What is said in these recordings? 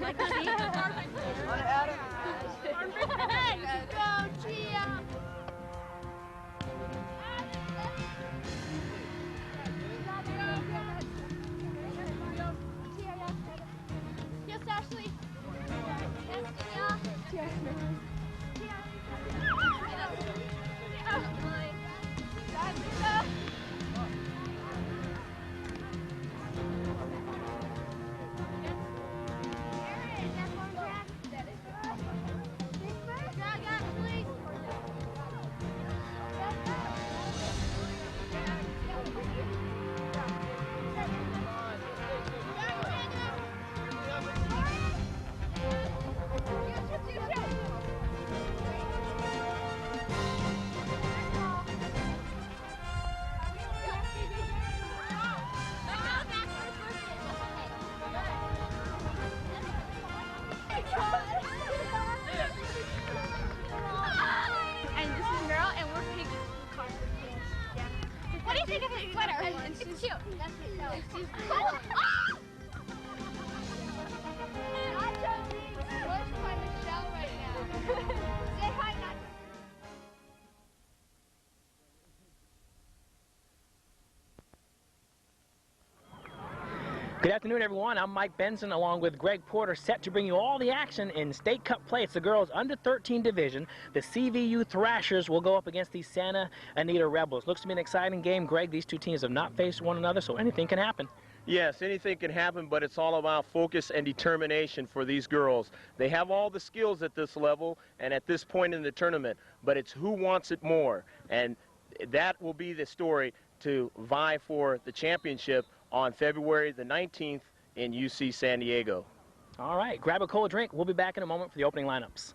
like to see. Go, Gia! Yes, Ashley. Yes, Gia. What do you think of his sweater? It's cute. It's cool. Nacho being smushed by Michelle right now. Say hi, Nacho. Good afternoon, everyone. I'm Mike Benson along with Greg Porter, set to bring you all the action in State Cup play. It's the girls under 13 division. The CVU Thrashers will go up against the Santa Anita Rebels. Looks to be an exciting game, Greg. These two teams have not faced one another, so anything can happen. Yes, anything can happen, but it's all about focus and determination for these girls. They have all the skills at this level and at this point in the tournament, but it's who wants it more. And that will be the story to vie for the championship on February the 19th in UC San Diego. All right, grab a cold drink. We'll be back in a moment for the opening lineups.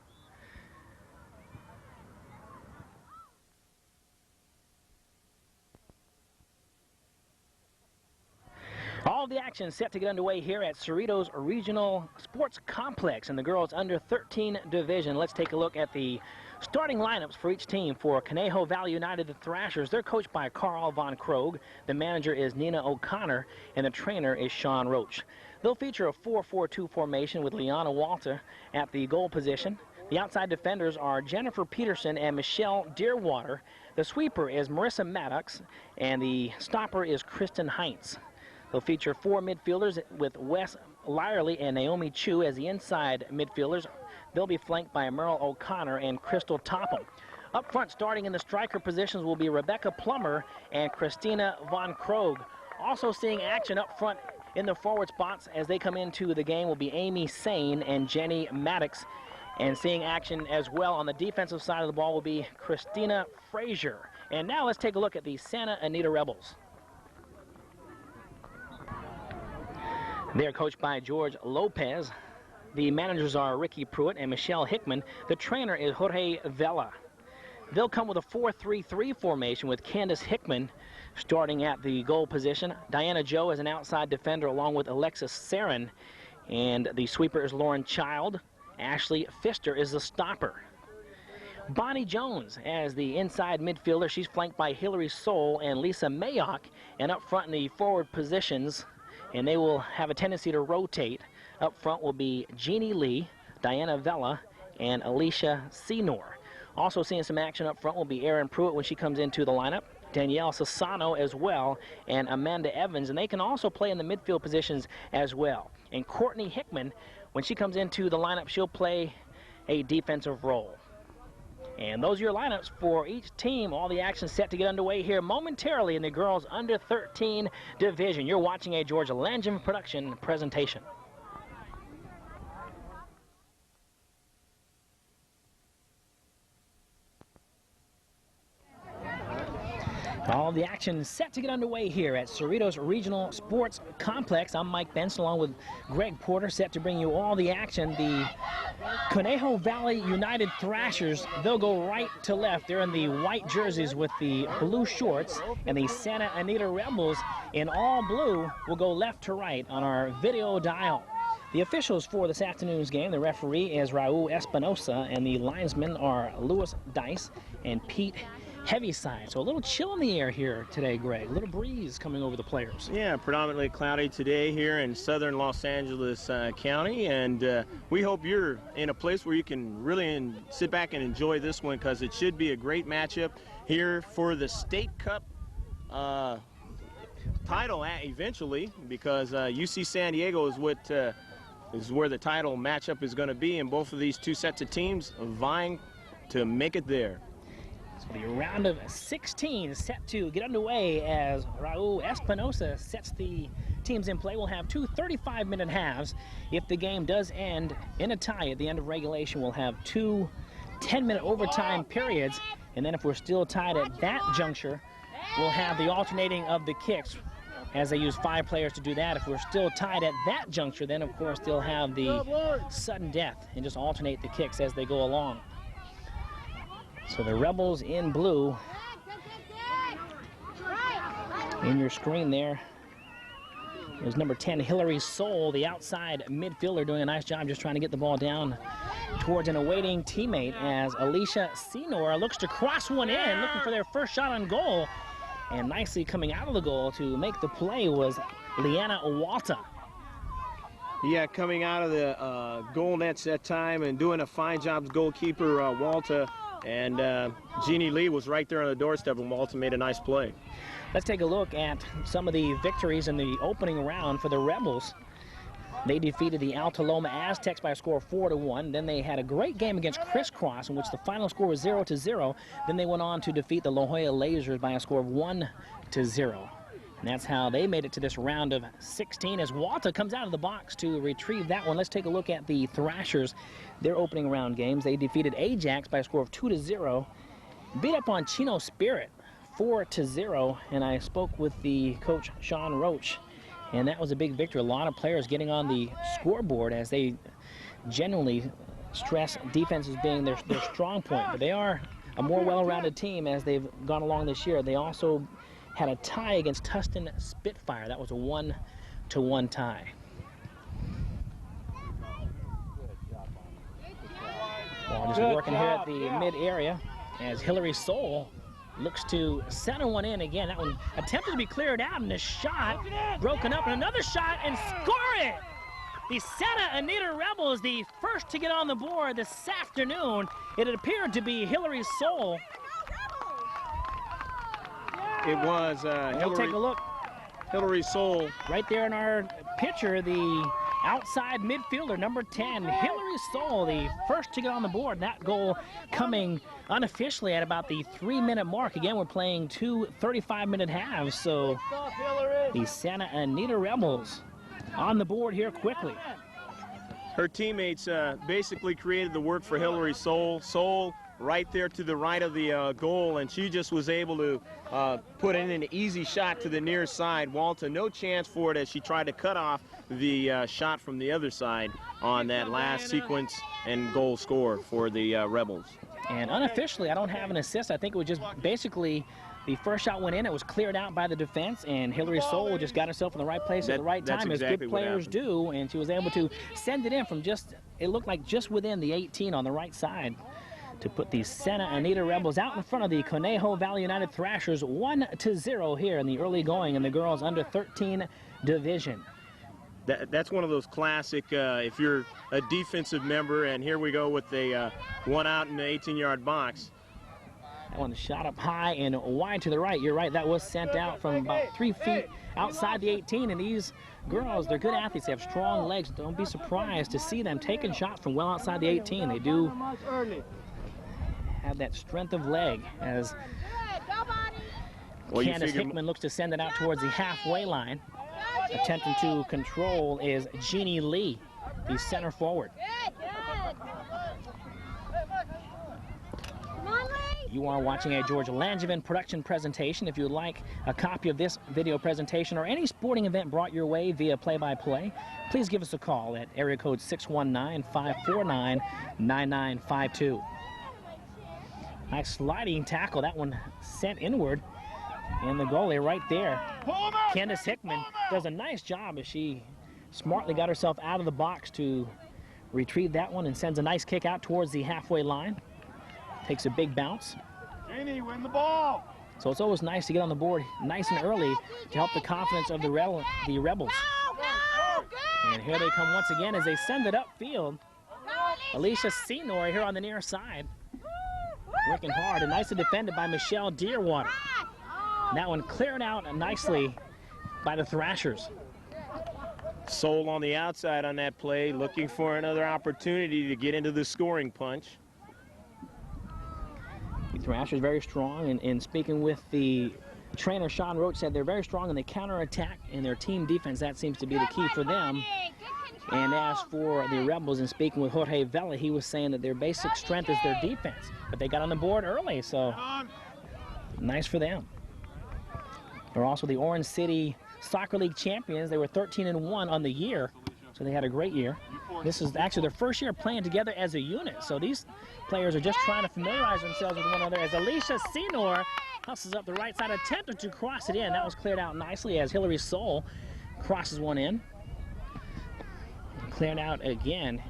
All the action set to get underway here at Cerritos Regional Sports Complex in the girls under 13 division. Let's take a look at the starting lineups for each team. For Conejo Valley United, the Thrashers, they're coached by Carl Von Krogh. The manager is Nina O'Connor, and the trainer is Sean Roach. They'll feature a 4-4-2 formation with Liana Walter at the goal position. The outside defenders are Jennifer Peterson and Michelle Deerwater. The sweeper is Marissa Maddox, and the stopper is Kristen Heinz. They'll feature 4 midfielders with Wes Lyerly and Naomi Chu as the inside midfielders. They'll be flanked by Merle O'Connor and Crystal Topham. Up front, starting in the striker positions, will be Rebecca Plummer and Christina Von Krogh. Also seeing action up front in the forward spots as they come into the game will be Amy Sane and Jenny Maddox. And seeing action as well on the defensive side of the ball will be Christina Frazier. And now let's take a look at the Santa Anita Rebels. They're coached by George Lopez. The managers are Ricky Pruitt and Michelle Hickman. The trainer is Jorge Vela. They'll come with a 4-3-3 formation with Candace Hickman starting at the goal position. Diana Joe is an outside defender along with Alexis Sarin. And the sweeper is Lauren Child. Ashley Pfister is the stopper. Bonnie Jones as the inside midfielder. She's flanked by Hillary Soule and Lisa Mayock. And up front in the forward positions, and they will have a tendency to rotate. Up front will be Jeannie Lee, Diana Vela, and Alicia Senor. Also seeing some action up front will be Erin Pruitt when she comes into the lineup, Danielle Sassano as well, and Amanda Evans, and they can also play in the midfield positions as well. And Courtney Hickman, when she comes into the lineup, she'll play a defensive role. And those are your lineups for each team. All the action set to get underway here momentarily in the girls under 13 division. You're watching a Georgia Langem production presentation. All the action set to get underway here at Cerritos Regional Sports Complex. I'm Mike Benson along with Greg Porter, set to bring you all the action. The Conejo Valley United Thrashers, they'll go right to left. They're in the white jerseys with the blue shorts, and the Santa Anita Rebels in all blue will go left to right on our video dial. The officials for this afternoon's game, the referee is Raul Espinosa, and the linesmen are Louis Dice and Pete heavy side. So a little chill in the air here today, Greg. A little breeze coming over the players. Yeah, predominantly cloudy today here in southern Los Angeles County, and we hope you're in a place where you can really sit back and enjoy this one, because it should be a great matchup here for the State Cup title eventually, because UC San Diego is where the title matchup is going to be, and both of these two sets of teams vying to make it there. So the round of 16 is set to get underway as Raul Espinosa sets the teams in play. We'll have two 35-minute halves. If the game does end in a tie at the end of regulation, we'll have two 10-minute overtime periods. And then if we're still tied at that juncture, we'll have the alternating of the kicks, as they use 5 players to do that. If we're still tied at that juncture, then of course they'll have the sudden death and just alternate the kicks as they go along. So the Rebels in blue. In your screen there is number 10, Hillary Soul, the outside midfielder, doing a nice job just trying to get the ball down towards an awaiting teammate, as Alicia Senor looks to cross one in, looking for their first shot on goal. And nicely coming out of the goal to make the play was Liana Walta. Yeah, coming out of the goal nets that time and doing a fine job as goalkeeper, Walta. And Jeannie Lee was right there on the doorstep, and Walta made a nice play. Let's take a look at some of the victories in the opening round for the Rebels. They defeated the Alta Loma Aztecs by a score of 4-1. Then they had a great game against Crisscross, in which the final score was 0-0. Then they went on to defeat the La Jolla Lasers by a score of 1-0. And that's how they made it to this round of 16, as Walta comes out of the box to retrieve that one. Let's take a look at the Thrashers, their opening round games. They defeated Ajax by a score of 2-0, beat up on Chino Spirit 4-0, and I spoke with the coach, Sean Roach, and that was a big victory. A lot of players getting on the scoreboard, as they genuinely stress defense as being their strong point. But they are a more well-rounded team as they've gone along this year. They also had a tie against Tustin Spitfire. That was a 1-1 tie. Ball just working here at the mid area as Hillary Soul looks to center one in again. That one attempted to be cleared out, and a shot broken up, and another shot, and score it! The Santa Anita Rebels, the first to get on the board this afternoon. It appeared to be Hillary Soul. It was We'll take a look. Hillary Soul. Right there in our picture, the outside midfielder, number 10, Hillary Soul, the first to get on the board. That goal coming unofficially at about the 3-minute mark. Again, we're playing two 35-minute halves, so the Santa Anita Rebels on the board here quickly. Her teammates basically created the work for Hillary Soul. Soul right there to the right of the goal, and she just was able to put in an easy shot to the near side. Walta, no chance for it as she tried to cut off the shot from the other side on that last sequence and goal score for the Rebels. And unofficially, I don't have an assist. I think it was just basically the first shot went in, it was cleared out by the defense, and Hillary Soul just got herself in the right place at the right time, as good players do, and she was able to send it in from just, it looked like just within the 18 on the right side, to put the Santa Anita Rebels out in front of the Conejo Valley United Thrashers 1-0 here in the early going in the girls under 13 division. That's one of those classic, if you're a defensive member, and here we go with a one out in the 18-yard box. That one shot up high and wide to the right. You're right, that was sent out from about 3 feet outside the 18, and these girls, they're good athletes. They have strong legs. Don't be surprised to see them taking shots from well outside the 18. They do have that strength of leg, as Candace Hickman looks to send it out towards the halfway line. Attempting to control is Jeannie Lee, the center forward. You are watching a George Langevin production presentation. If you'd like a copy of this video presentation or any sporting event brought your way via play-by-play, please give us a call at area code 619-549-9952. Nice sliding tackle. That one sent inward. And the goalie right there, Candace Hickman, does a nice job as she smartly got herself out of the box to retrieve that one and sends a nice kick out towards the halfway line. Takes a big bounce. Jenny, win the ball. So it's always nice to get on the board nice and early to help the confidence of the Rebels. And here they come once again as they send it upfield. Alicia Senor here on the near side. Working hard and nicely defended by Michelle Deerwater. And that one cleared out nicely by the Thrashers. Soul on the outside on that play, looking for another opportunity to get into the scoring punch. The Thrashers very strong, and speaking with the trainer, Sean Roach said they're very strong in the counterattack and their team defense. That seems to be the key for them. And as for the Rebels, and speaking with Jorge Vela, he was saying that their basic strength is their defense. But they got on the board early, so nice for them. They're also the Orange City Soccer League champions. They were 13-1 on the year, so they had a great year. This is actually their first year playing together as a unit, so these players are just trying to familiarize themselves with one another as Alicia Senor hustles up the right side, attempted to cross it in. That was cleared out nicely as Hillary Soul crosses one in. Cleared out again,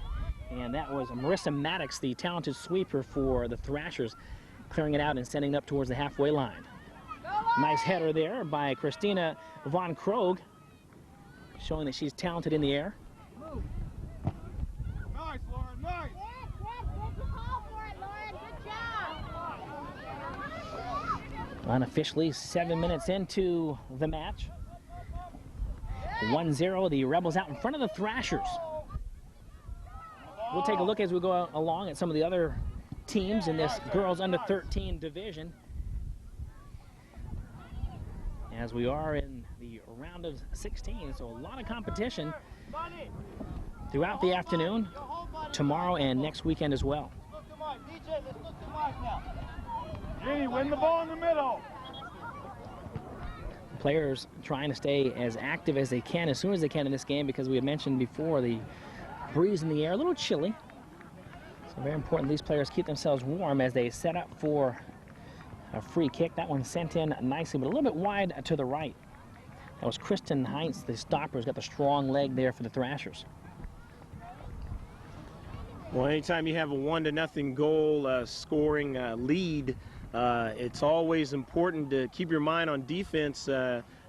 and that was Marissa Maddox, the talented sweeper for the Thrashers, clearing it out and sending it up towards the halfway line. Nice header there by Christina Von Krogh, showing that she's talented in the air. Nice, Lauren, nice. Unofficially 7 minutes into the match. 1-0, the Rebels out in front of the Thrashers. We'll take a look as we go along at some of the other teams in this girls under 13 division, as we are in the round of 16, so a lot of competition throughout the afternoon, tomorrow and next weekend as well. Jenny, win the ball in the middle. Players trying to stay as active as they can, as soon as they can in this game, because we had mentioned before the breeze in the air, a little chilly. So very important these players keep themselves warm as they set up for a free kick. That one sent in nicely, but a little bit wide to the right. That was Kristen Heinz, the stopper, who's got the strong leg there for the Thrashers. Well, anytime you have a 1-0 goal scoring lead, it's always important to keep your mind on defense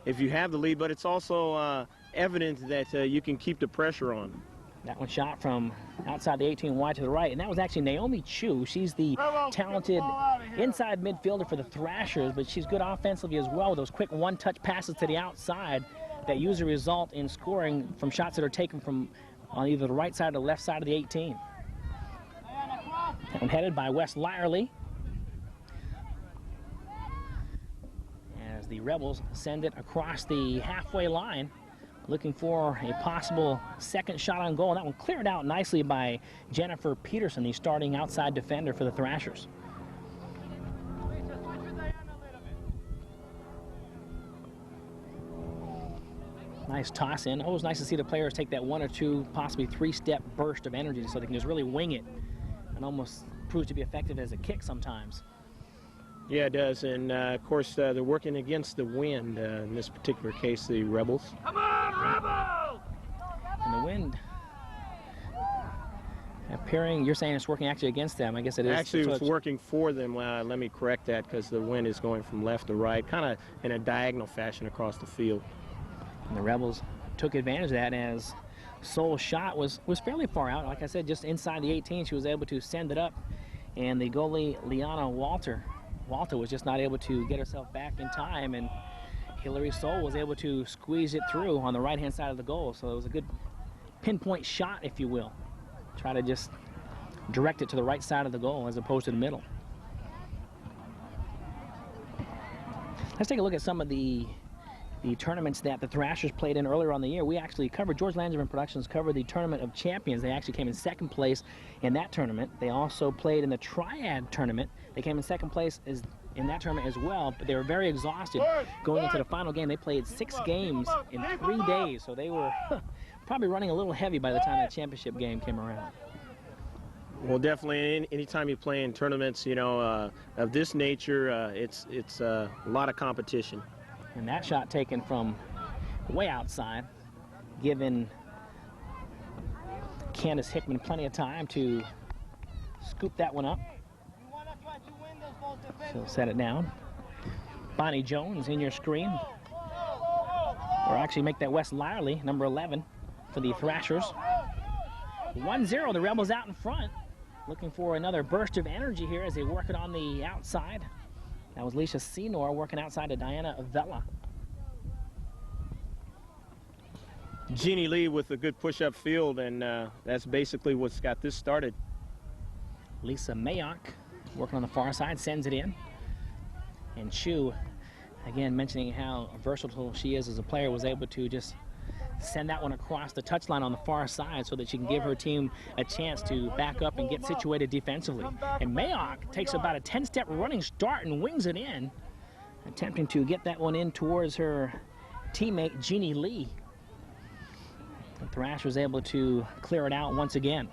if you have the lead, but it's also evident that you can keep the pressure on. That one shot from outside the 18 wide to the right, and that was actually Naomi Chu. She's the talented inside midfielder for the Thrashers, but she's good offensively as well with those quick one-touch passes to the outside that usually result in scoring from shots that are taken from on either the right side or the left side of the 18. That one headed by Wes Lyerly, as the Rebels send it across the halfway line, looking for a possible second shot on goal. And that one cleared out nicely by Jennifer Peterson, the starting outside defender for the Thrashers. Nice toss in. Always nice to see the players take that 1 or 2, possibly 3-step burst of energy so they can just really wing it, and almost proves to be effective as a kick sometimes. Yeah, it does, and of course they're working against the wind in this particular case, the Rebels. Come on, Rebels! And the wind appearing, you're saying it's working actually against them. I guess it is. Actually, so it's working for them. Let me correct that, because the wind is going from left to right, kind of in a diagonal fashion across the field. And the Rebels took advantage of that as Soul's shot was fairly far out. Like I said, just inside the 18, she was able to send it up, and the goalie, Liana Walter was just not able to get herself back in time, and Hillary Soul was able to squeeze it through on the right-hand side of the goal. So it was a good pinpoint shot, if you will. Try to just direct it to the right side of the goal as opposed to the middle. Let's take a look at some of the tournaments that the Thrashers played in earlier on the year. We actually covered, George Langevin Productions covered the Tournament of Champions. They actually came in second place in that tournament. They also played in the Triad Tournament. They came in second place in that tournament as well, but they were very exhausted going into the final game. They played 6 games in 3 days, so they were probably running a little heavy by the time that championship game came around. Well, definitely, anytime you play in tournaments, you know, of this nature, it's a lot of competition. And that shot taken from way outside, giving Candace Hickman plenty of time to scoop that one up. We want to try to win those balls She'll set it down. Bonnie Jones in your screen. Or actually make that Wes Lyerly, number 11, for the Thrashers. 1-0, the Rebels out in front. Looking for another burst of energy here as they work it on the outside. That was Leisha Senor working outside to Diana Vela. Jeannie Lee with a good push-up field, and that's basically what's got this started. Lisa Mayock working on the far side, sends it in. And Chu, again, mentioning how versatile she is as a player, was able to just send that one across the touchline on the far side so that she can give her team a chance to back up and get situated defensively. And Mayock takes about a 10-step running start and wings it in, attempting to get that one in towards her teammate, Jeannie Lee. The Thrashers able to clear it out once again.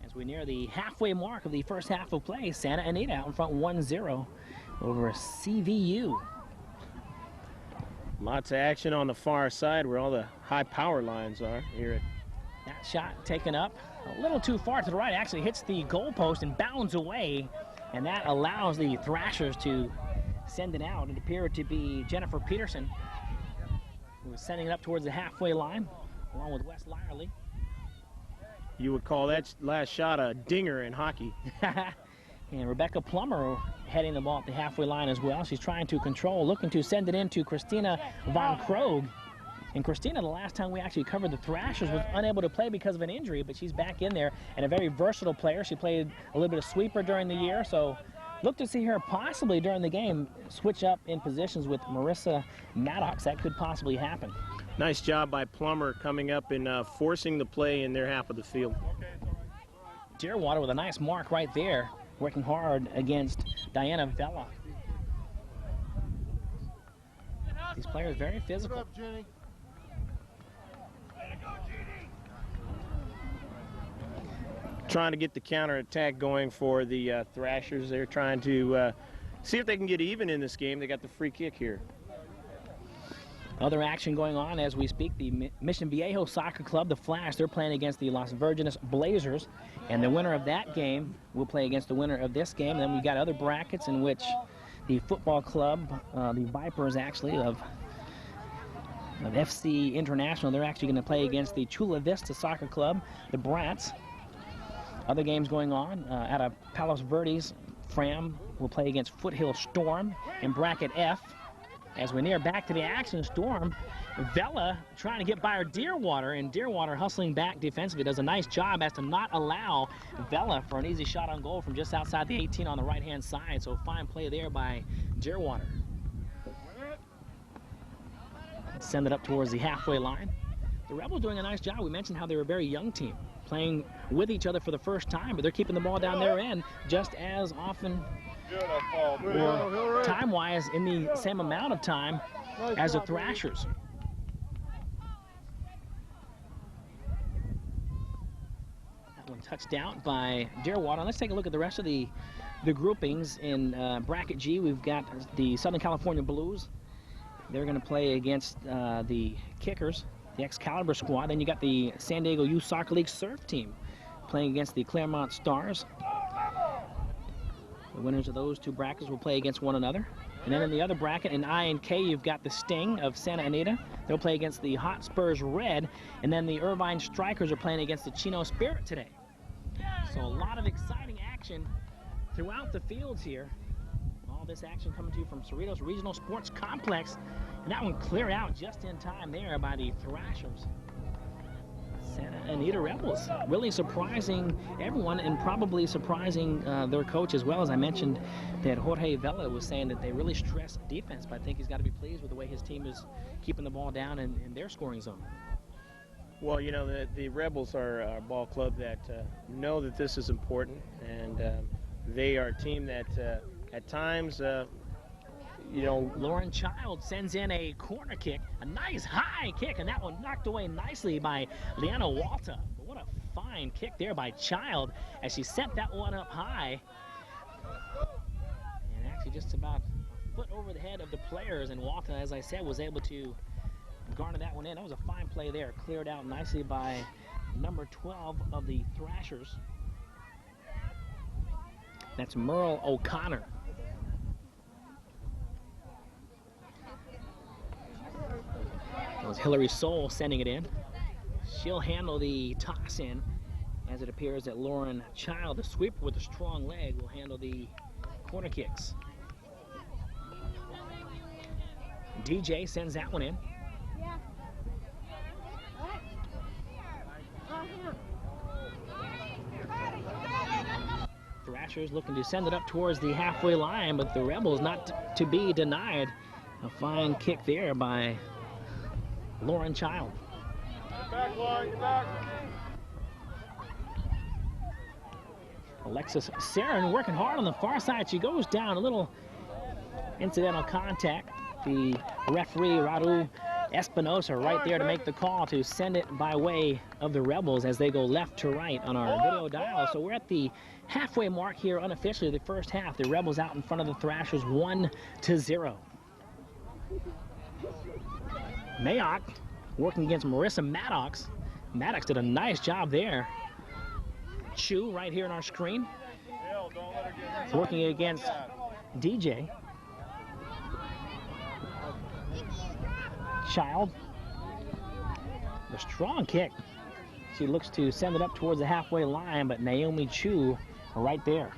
As we near the halfway mark of the first half of play, Santa Anita out in front 1-0 over CVU. Lots of action on the far side where all the high power lines are here. That shot taken up a little too far to the right, actually hits the goalpost and bounds away, and that allows the Thrashers to send it out. It appeared to be Jennifer Peterson who was sending it up towards the halfway line, along with Wes Lyerly. You would call that last shot a dinger in hockey. And Rebecca Plummer heading the ball at the halfway line as well. She's trying to control, looking to send it in to Christina Von Krogh. And Christina, the last time we actually covered the Thrashers, was unable to play because of an injury, but she's back in there and a very versatile player. She played a little bit of sweeper during the year, so look to see her possibly during the game switch up in positions with Marissa Maddox. That could possibly happen. Nice job by Plummer coming up and forcing the play in their half of the field. Deerwater with a nice mark right there, working hard against Diana Vela. These players very physical. Good up, Jenny. Trying to get the counterattack going for the Thrashers. They're trying to see if they can get even in this game. They got the free kick here. Other action going on as we speak. The Mission Viejo Soccer Club, the Flash, they're playing against the Las Virgenes Blazers. And the winner of that game will play against the winner of this game. And then we've got other brackets in which the football club, the Vipers actually, of FC International, they're actually going to play against the Chula Vista Soccer Club, the Brats. Other games going on out of Palos Verdes, Fram will play against Foothill Storm in bracket F. As we near back to the action, Storm, Vela trying to get by her Deerwater, and Deerwater hustling back defensively does a nice job as to not allow Vela for an easy shot on goal from just outside the 18 on the right-hand side. So fine play there by Deerwater. Send it up towards the halfway line. The Rebels doing a nice job. We mentioned how they were a very young team, playing with each other for the first time, but they're keeping the ball down their end just as often, or time-wise, in the same amount of time as the Thrashers. That one touched out by Deerwater. Let's take a look at the rest of the groupings in bracket G. We've got the Southern California Blues. They're going to play against the Kickers, the Excalibur squad. Then you got the San Diego Youth Soccer League Surf team playing against the Claremont Stars. The winners of those two brackets will play against one another. And then in the other bracket, in I and K, you've got the Sting of Santa Anita. They'll play against the Hotspurs Red. And then the Irvine Strikers are playing against the Chino Spirit today. So a lot of exciting action throughout the fields here. All this action coming to you from Cerritos Regional Sports Complex. And that one cleared out just in time there by the Thrashers. Santa Anita Rebels really surprising everyone, and probably surprising their coach as well. As I mentioned, that Jorge Vela was saying that they really stress defense, but I think he's got to be pleased with the way his team is keeping the ball down in their scoring zone. Well, you know, the Rebels are a ball club that know that this is important, and they are a team that at times, you know, Lauren Child sends in a corner kick, a nice high kick, and that one knocked away nicely by Liana Walta. But what a fine kick there by Child as she sent that one up high. And actually just about a foot over the head of the players, and Walta, as I said, was able to garner that one in. That was a fine play there, cleared out nicely by number 12 of the Thrashers. That's Merle O'Connor. That was Hillary Soul sending it in. She'll handle the toss in, as it appears that Lauren Child, the sweeper with a strong leg, will handle the corner kicks. DJ sends that one in. Thrashers looking to send it up towards the halfway line, but the Rebels not to be denied. A fine kick there by Lauren Child. Back, Lauren, get back. Alexis Sarin working hard on the far side. She goes down, a little incidental contact. The referee, Radu Espinosa, right there to make the call to send it by way of the Rebels as they go left to right on our video dial. So we're at the halfway mark here unofficially, the first half. The Rebels out in front of the Thrashers 1-0. Mayock working against Marissa Maddox. Maddox did a nice job there. Chu right here on our screen. Working against DJ. Child. The strong kick. She looks to send it up towards the halfway line, but Naomi Chu right there.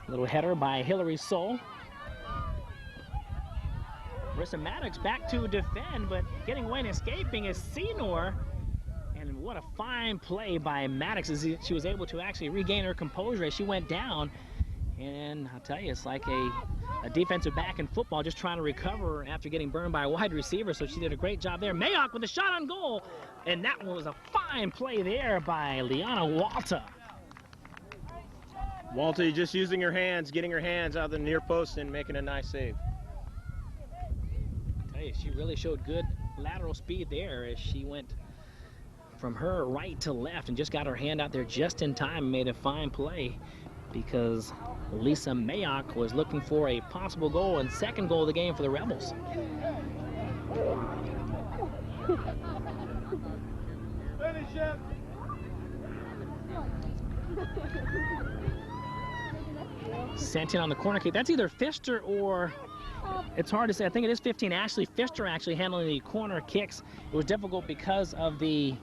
Little header by Hillary Soul. Marissa Maddox back to defend, but getting away and escaping is Senor. And what a fine play by Maddox as she was able to actually regain her composure as she went down. And I'll tell you, it's like a defensive back in football just trying to recover after getting burned by a wide receiver. So she did a great job there. Mayock with a shot on goal. And that one was a fine play there by Liana Walter. Walter just using her hands, getting her hands out of the near post and making a nice save. I tell you, she really showed good lateral speed there as she went from her right to left and just got her hand out there just in time and made a fine play because Lisa Mayock was looking for a possible goal and second goal of the game for the Rebels. Finish it. Sent in on the corner kick. That's either Pfister or, it's hard to say. I think it is 15. Ashley Pfister actually handling the corner kicks. It was difficult because of the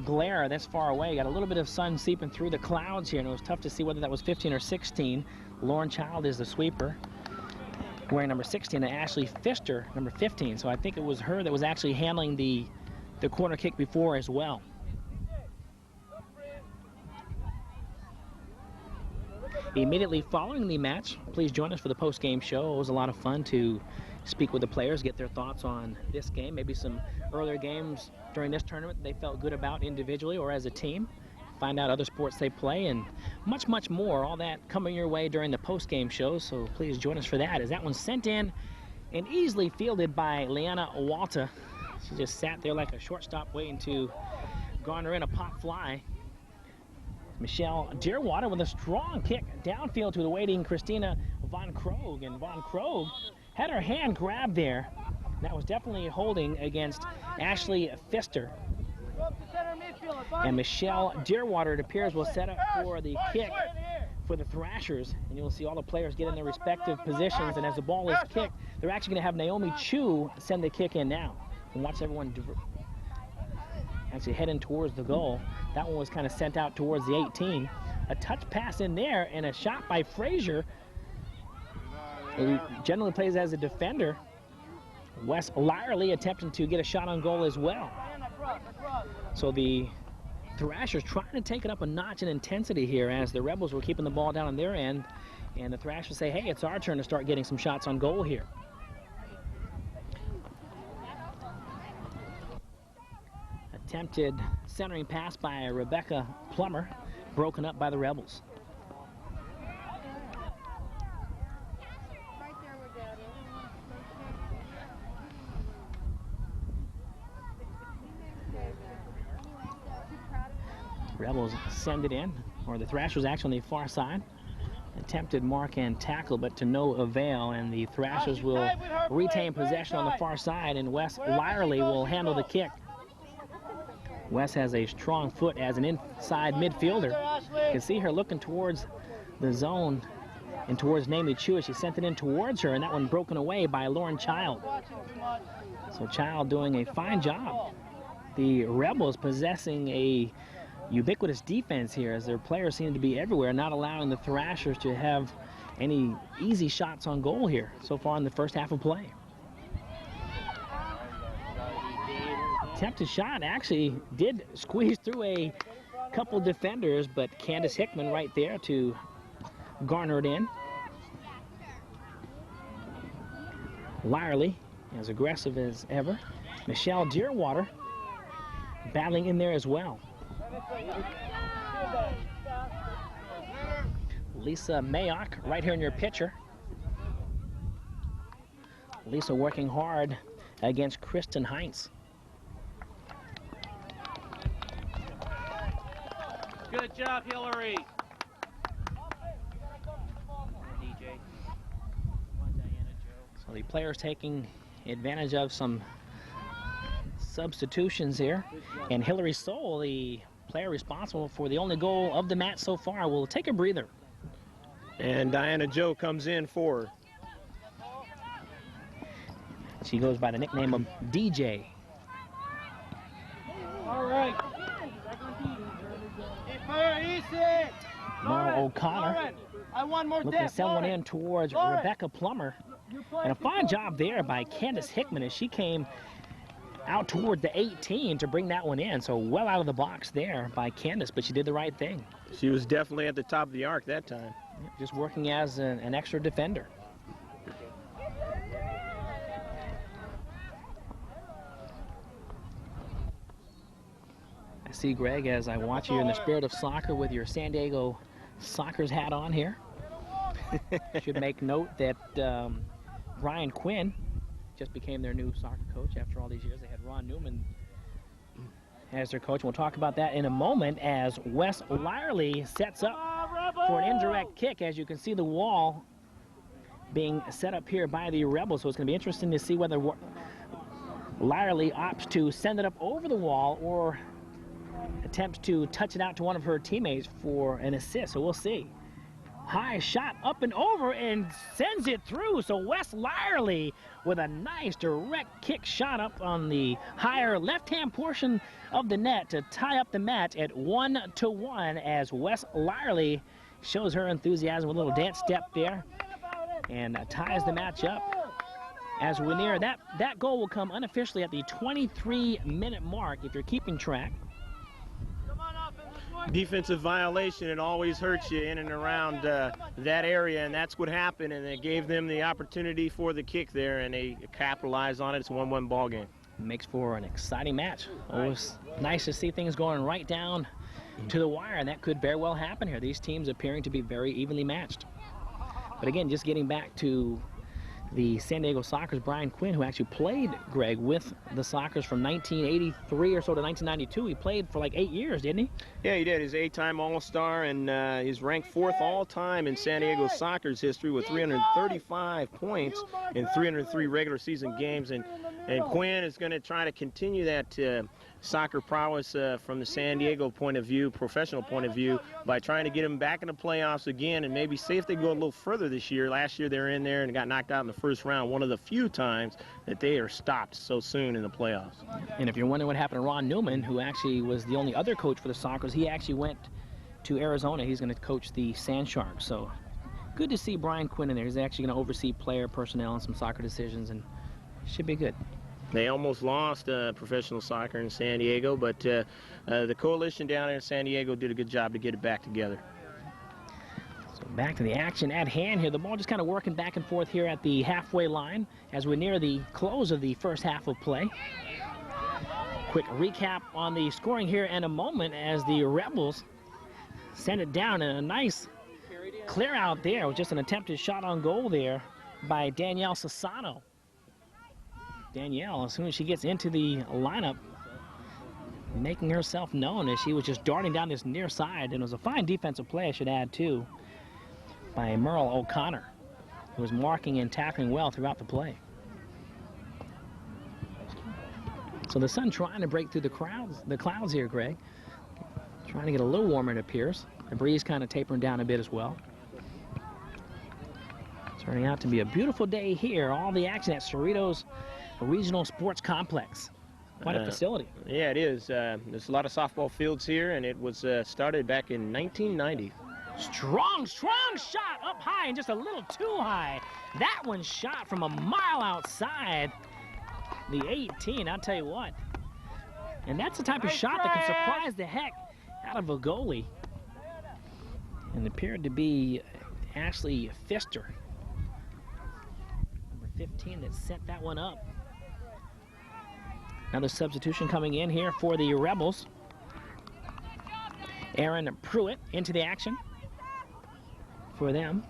glare that's far away. Got a little bit of sun seeping through the clouds here, and it was tough to see whether that was 15 or 16. Lauren Child is the sweeper, wearing number 16, and Ashley Pfister, number 15. So I think it was her that was actually handling the corner kick before as well. Immediately following the match, please join us for the post-game show. It was a lot of fun to speak with the players, get their thoughts on this game, maybe some earlier games during this tournament they felt good about individually or as a team, find out other sports they play, and much, much more. All that coming your way during the post-game show, so please join us for that. As that one's sent in and easily fielded by Liana Walter. She just sat there like a shortstop waiting to garner in a pop fly. Michelle Deerwater with a strong kick downfield to the waiting Christina Von Krogh, and Von Krogh had her hand grabbed there. That was definitely holding against Ashley Pfister. And Michelle Deerwater, it appears, will set up for the kick for the Thrashers. And you'll see all the players get in their respective positions. And as the ball is kicked, they're actually going to have Naomi Chu send the kick in now. And watch everyone actually heading towards the goal. That one was kind of sent out towards the 18. A touch pass in there and a shot by Frazier, who generally plays as a defender. Wes Lyerly attempting to get a shot on goal as well. So the Thrashers trying to take it up a notch in intensity here as the Rebels were keeping the ball down on their end. And the Thrashers say, hey, it's our turn to start getting some shots on goal here. Attempted centering pass by Rebecca Plummer, broken up by the Rebels. Rebels send it in, or the Thrashers actually on the far side. Attempted mark and tackle, but to no avail, and the Thrashers will retain possession on the far side, and Wes Lyerly will handle the kick. Wes has a strong foot as an inside midfielder. You can see her looking towards the zone and towards Namely Chua. She sent it in towards her, and that one broken away by Lauren Child. So Child doing a fine job. The Rebels possessing a ubiquitous defense here, as their players seem to be everywhere, not allowing the Thrashers to have any easy shots on goal here so far in the first half of play. Attempted shot actually did squeeze through a couple defenders, but Candace Hickman right there to garner it in. Lyerly, as aggressive as ever. Michelle Deerwater battling in there as well. Lisa Mayock right here in your picture. Lisa working hard against Kristen Heinz. Good job, Hillary. DJ. So the players taking advantage of some substitutions here. And Hillary Soul, the player responsible for the only goal of the match so far, will take a breather. And Diana Joe comes in for her. She goes by the nickname of DJ. All right. Laura O'Connor looking to send one in towards Rebecca Plummer. And a fine job there by Candace Hickman as she came out toward the 18 to bring that one in. So well out of the box there by Candace, but she did the right thing. She was definitely at the top of the arc that time. Just working as an extra defender. I see, Greg, as I watch you in the spirit of soccer with your San Diego Sockers hat on here. Should make note that Brian Quinn just became their new soccer coach after all these years. They had Ron Newman as their coach. We'll talk about that in a moment as Wes Lyerly sets up for an indirect kick. As you can see, the wall being set up here by the Rebels. So it's going to be interesting to see whether Lyerly opts to send it up over the wall or attempts to touch it out to one of her teammates for an assist. So we'll see. High shot up and over and sends it through. So Wes Lyerly with a nice direct kick shot up on the higher left-hand portion of the net to tie up the match at 1-1 as Wes Lyerly shows her enthusiasm with a little dance step there and ties the match up. As we near that goal will come unofficially at the 23-minute mark if you're keeping track. Defensive violation, it always hurts you in and around that area, and that's what happened, and it gave them the opportunity for the kick there, and they capitalized on it. It's a 1-1 ball game. Makes for an exciting match. Always nice to see things going right down to the wire, and that could very well happen here. These teams appearing to be very evenly matched. But again, just getting back to the San Diego Sockers, Brian Quinn, who actually played, Greg, with the Sockers from 1983 or so to 1992. He played for like 8 years, didn't he? Yeah, he did. He's an 8-time All-Star, and he's ranked 4th all-time in San Diego Sockers history with 335 points in 303 regular season games. And Quinn is going to try to continue that soccer prowess from the San Diego point of view, professional point of view, by trying to get him back in the playoffs again and maybe see if they go a little further this year. Last year they were in there and got knocked out in the first round, one of the few times that they are stopped so soon in the playoffs. And if you're wondering what happened to Ron Newman, who actually was the only other coach for the Sockers, he actually went to Arizona. He's going to coach the Sand Sharks. So good to see Brian Quinn in there. He's actually going to oversee player personnel and some soccer decisions, and should be good. They almost lost professional soccer in San Diego, but the coalition down there in San Diego did a good job to get it back together. So back to the action at hand here. The ball just kind of working back and forth here at the halfway line as we're near the close of the first half of play. Quick recap on the scoring here in a moment as the Rebels send it down, and a nice clear out there with just an attempted shot on goal there by Danielle Sassano. Danielle, as soon as she gets into the lineup, making herself known as she was just darting down this near side, and it was a fine defensive play, I should add, too, by Merle O'Connor, who was marking and tackling well throughout the play. So the sun trying to break through the clouds here, Greg. Trying to get a little warmer, it appears. The breeze kind of tapering down a bit as well. Turning out to be a beautiful day here. All the action at Cerritos Regional Sports Complex. Quite a facility. Yeah, it is. There's a lot of softball fields here, and it was started back in 1990. Strong shot up high and just a little too high. That one shot from a mile outside the 18, I'll tell you what. And that's the type of shot that can surprise the heck out of a goalie. And it appeared to be Ashley Pfister, number 15, that sent that one up. Another substitution coming in here for the Rebels. Aaron Pruitt into the action for them.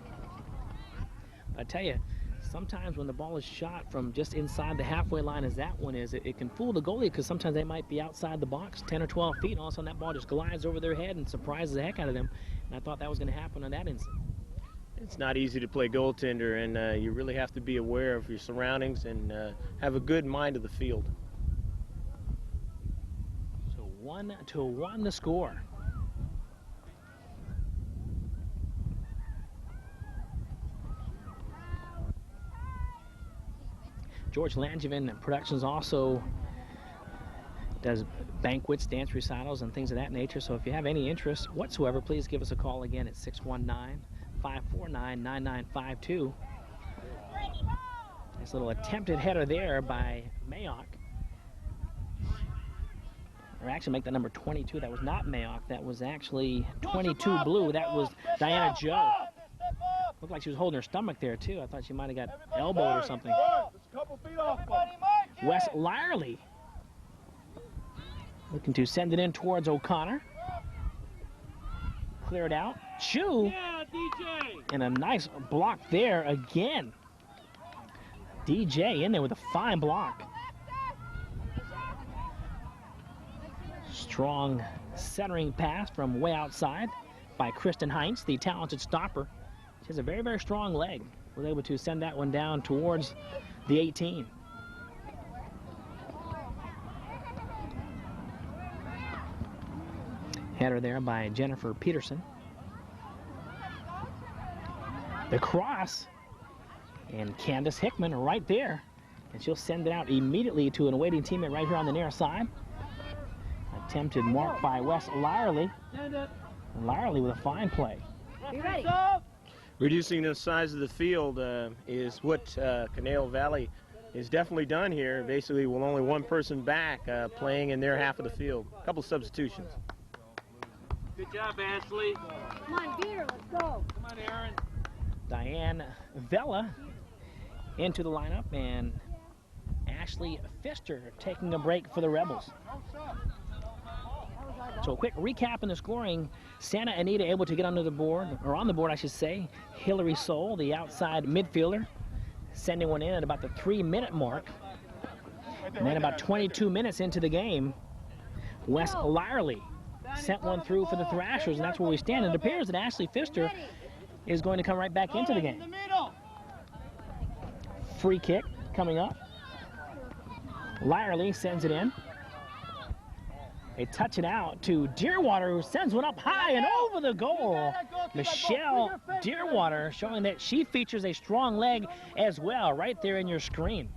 I tell you, sometimes when the ball is shot from just inside the halfway line as that one is, it can fool the goalie, because sometimes they might be outside the box 10 or 12 feet, and all of a sudden that ball just glides over their head and surprises the heck out of them. And I thought that was going to happen on that instant. It's not easy to play goaltender, and you really have to be aware of your surroundings and have a good mind of the field. So 1-1 the score. George Langevin Productions also does banquets, dance recitals, and things of that nature. So if you have any interest whatsoever, please give us a call again at 619-549-9952. Nice little attempted header there by Mayock. Or actually make that number 22. That was not Mayock. That was actually 22 blue. That was Diana Joe. Looked like she was holding her stomach there, too. I thought she might have got elbowed or something. Wes Lyerly looking to send it in towards O'Connor. Clear it out. Chu. Yeah, DJ. And a nice block there again. DJ in there with a fine block. Strong centering pass from way outside by Kristen Heinz, the talented stopper. She has a very, very strong leg. Was able to send that one down towards the 18. Header there by Jennifer Peterson. The cross, and Candace Hickman right there. And she'll send it out immediately to an awaiting teammate right here on the near side. Attempted mark by Wes Lyerly. And Lyerly with a fine play. Be ready. Reducing the size of the field is what Canale Valley is definitely done here. Basically, with only one person back playing in their half of the field. A couple substitutions. Good job, Ashley. Come on, Peter, let's go. Come on, Aaron. Diane Vella into the lineup, and Ashley Pfister taking a break for the Rebels. So a quick recap in the scoring. Santa Anita able to get under the board, or on the board I should say. Hillary Soul, the outside midfielder, sending one in at about the 3-minute mark. And then about 22 minutes into the game, Wes Lyerly sent one through for the Thrashers, and that's where we stand. It appears that Ashley Pfister is going to come right back into the game. Free kick coming up. Lyerly sends it in. They touch it out to Deerwater, who sends one up high and over the goal. Michelle Deerwater showing that she features a strong leg as well right there in your screen.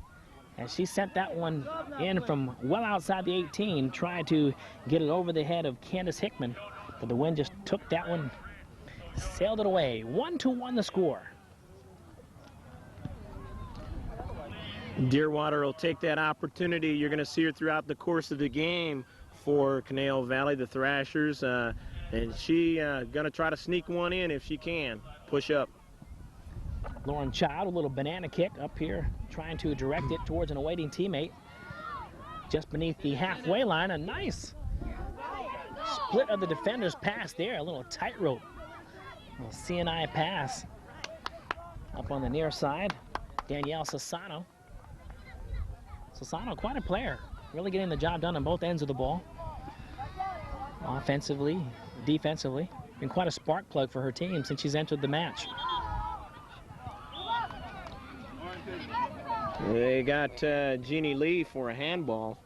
And she sent that one in from well outside the 18, tried to get it over the head of Candace Hickman, but the wind just took that one, sailed it away. 1-1 the score. Deerwater will take that opportunity. You're going to see her throughout the course of the game for Canale Valley, the Thrashers, and she going to try to sneak one in if she can. Push up. Lauren Child, a little banana kick up here, trying to direct it towards an awaiting teammate. Just beneath the halfway line, a nice split of the defenders pass there, a little tightrope. A CNI pass up on the near side. Danielle Sassano. Sassano, quite a player, really getting the job done on both ends of the ball. Offensively, defensively, been quite a spark plug for her team since she's entered the match. They got Jeannie Lee for a handball,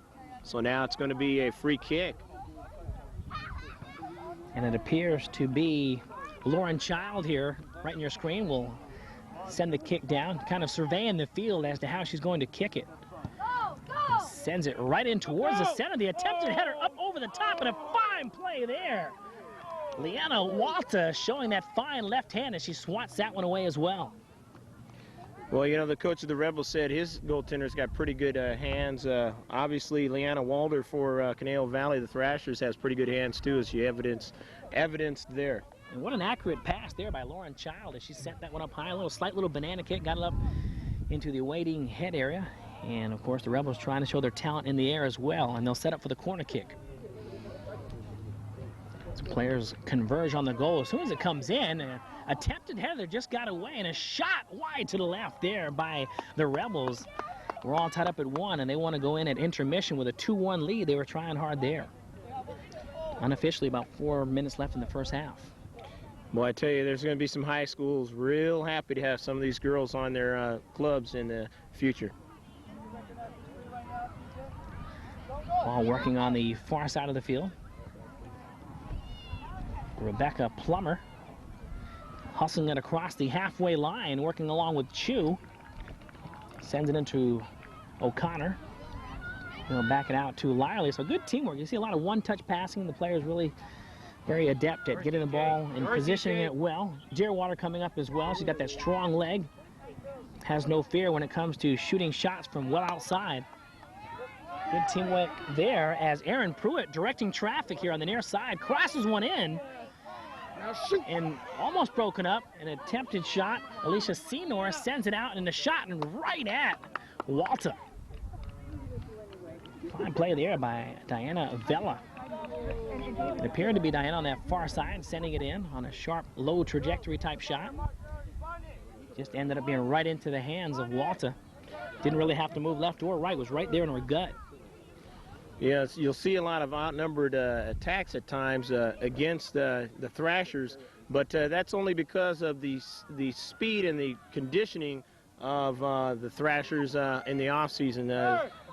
so now it's going to be a free kick. And it appears to be Lauren Child here, right in your screen, will send the kick down, kind of surveying the field as to how she's going to kick it. And sends it right in towards the center. The attempted header up over the top, and a fine play there. Leanna Walta showing that fine left hand as she swats that one away as well. Well, you know, the coach of the Rebels said his goaltender's got pretty good hands. Obviously, Leanna Walter for Conejo Valley, the Thrashers, has pretty good hands too, as she evidenced there. And what an accurate pass there by Lauren Child as she sent that one up high. A slight little banana kick, got it up into the awaiting head area. And, of course, the Rebels trying to show their talent in the air as well, and they'll set up for the corner kick. Some players converge on the goal. As soon as it comes in, an attempted header just got away, and a shot wide to the left there by the Rebels. We're all tied up at 1, and they want to go in at intermission with a 2-1 lead. They were trying hard there. Unofficially, about 4 minutes left in the first half. Well, I tell you, there's going to be some high schools real happy to have some of these girls on their clubs in the future. Ball working on the far side of the field. Rebecca Plummer hustling it across the halfway line, working along with Chu. Sends it into O'Connor. They'll back it out to Lyerly. So good teamwork. You see a lot of one-touch passing. The players really very adept at getting the ball and positioning it well. Deerwater coming up as well. She's got that strong leg. Has no fear when it comes to shooting shots from well outside. Good teamwork there as Aaron Pruitt directing traffic here on the near side. Crosses one in. And almost broken up. An attempted shot. Alicia Senor sends it out, and the shot and right at Walta. Fine play there by Diana Vella. It appeared to be Diana on that far side, sending it in on a sharp, low trajectory type shot. Just ended up being right into the hands of Walta. Didn't really have to move left or right. Was right there in her gut. Yes, you'll see a lot of outnumbered attacks at times against the Thrashers, but that's only because of the speed and the conditioning of the Thrashers in the off-season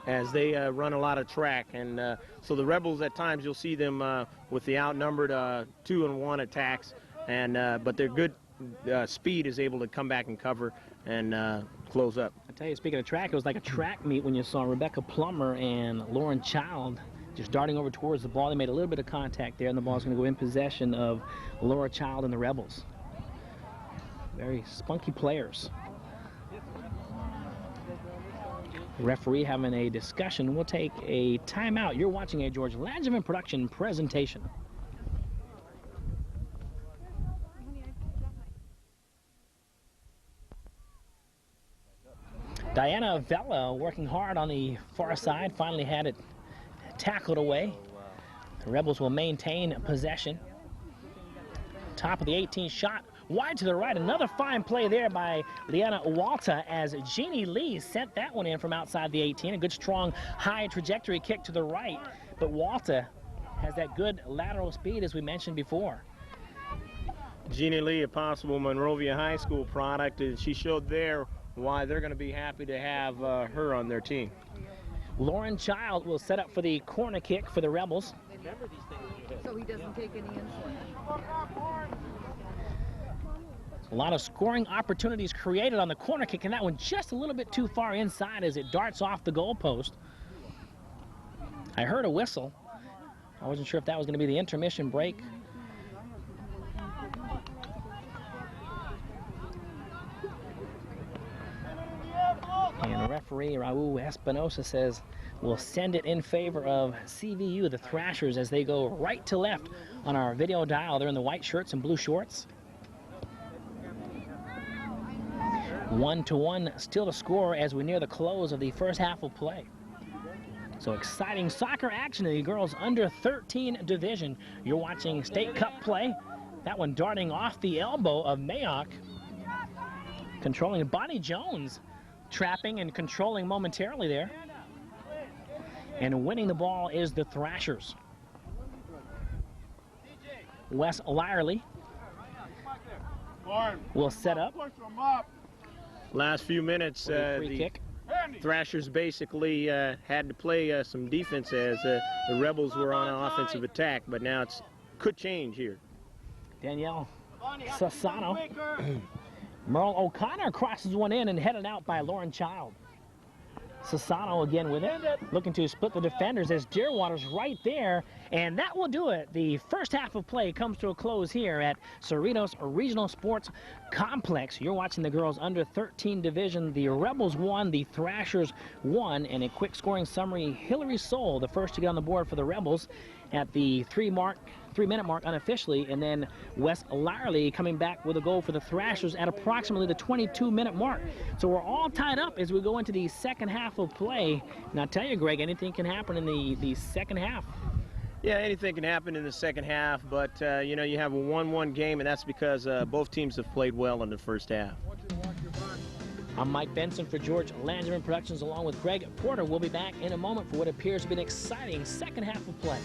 as they run a lot of track. And so the Rebels at times you'll see them with the outnumbered 2-on-1 attacks, and but their good speed is able to come back and cover and close up. I tell you, speaking of track, it was like a track meet when you saw Rebecca Plummer and Lauren Child just darting over towards the ball. They made a little bit of contact there, and the ball's going to go in possession of Laura Child and the Rebels. Very spunky players. The referee having a discussion. We'll take a timeout. You're watching a George Langevin production presentation. Diana Vella working hard on the far side, finally had it tackled away. The Rebels will maintain possession. Top of the 18 shot, wide to the right. Another fine play there by Leanna Walta as Jeannie Lee sent that one in from outside the 18. A good, strong, high trajectory kick to the right. But Walta has that good lateral speed, as we mentioned before. Jeannie Lee, a possible Monrovia High School product, and she showed there why they're going to be happy to have her on their team. Lauren Child will set up for the corner kick for the Rebels. So he doesn't take any insulin. A lot of scoring opportunities created on the corner kick, and that one just a little bit too far inside as it darts off the goalpost. I heard a whistle. I wasn't sure if that was going to be the intermission break. And referee Raul Espinosa says we'll send it in favor of CVU, the Thrashers, as they go right to left on our video dial. They're in the white shirts and blue shorts. 1-1 still to score as we near the close of the first half of play. So exciting soccer action in the girls under 13 division. You're watching State Cup play. That one darting off the elbow of Mayock. Controlling Bonnie Jones. Trapping and controlling momentarily there. And winning the ball is the Thrashers. Wes Lyerly will set up. Last few minutes, free kick. Thrashers basically had to play some defense as the Rebels were on an offensive attack, but now it could change here. Danielle Sassano. Merle O'Connor crosses one in and headed out by Lauren Child. Sassano again with it, looking to split the defenders as Deerwater's right there, and that will do it. The first half of play comes to a close here at Cerritos Regional Sports Complex. You're watching the girls under 13 division. The Rebels won, the Thrashers won, and a quick scoring summary. Hillary Soul, the first to get on the board for the Rebels at the 3-minute mark unofficially, and then Wes Lyerly coming back with a goal for the Thrashers at approximately the 22-minute mark. So we're all tied up as we go into the second half of play. And I'll tell you, Greg, anything can happen in the second half. Yeah, anything can happen in the second half, but you know, you have a 1-1 game, and that's because both teams have played well in the first half. I'm Mike Benson for George Langerman Productions along with Greg Porter. We'll be back in a moment for what appears to be an exciting second half of play.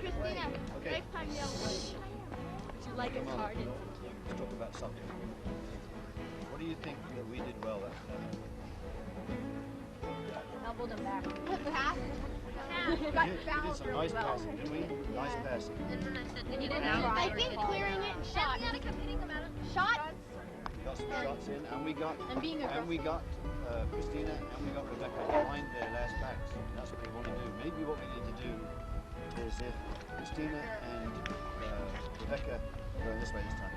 Christina, break time yellow. Would you like a card? Let's talk about something. What do you think that we did well that Elbowed him back. Pass. Got fouled some really nice well. passing, didn't we? Nice passing. You didn't I think clearing it and shot. Shot. We got some shots in, and we got Christina, and we got Rebecca behind their last backs. That's what we want to do. Maybe what we need to do is if Christina and Rebecca go this way this time.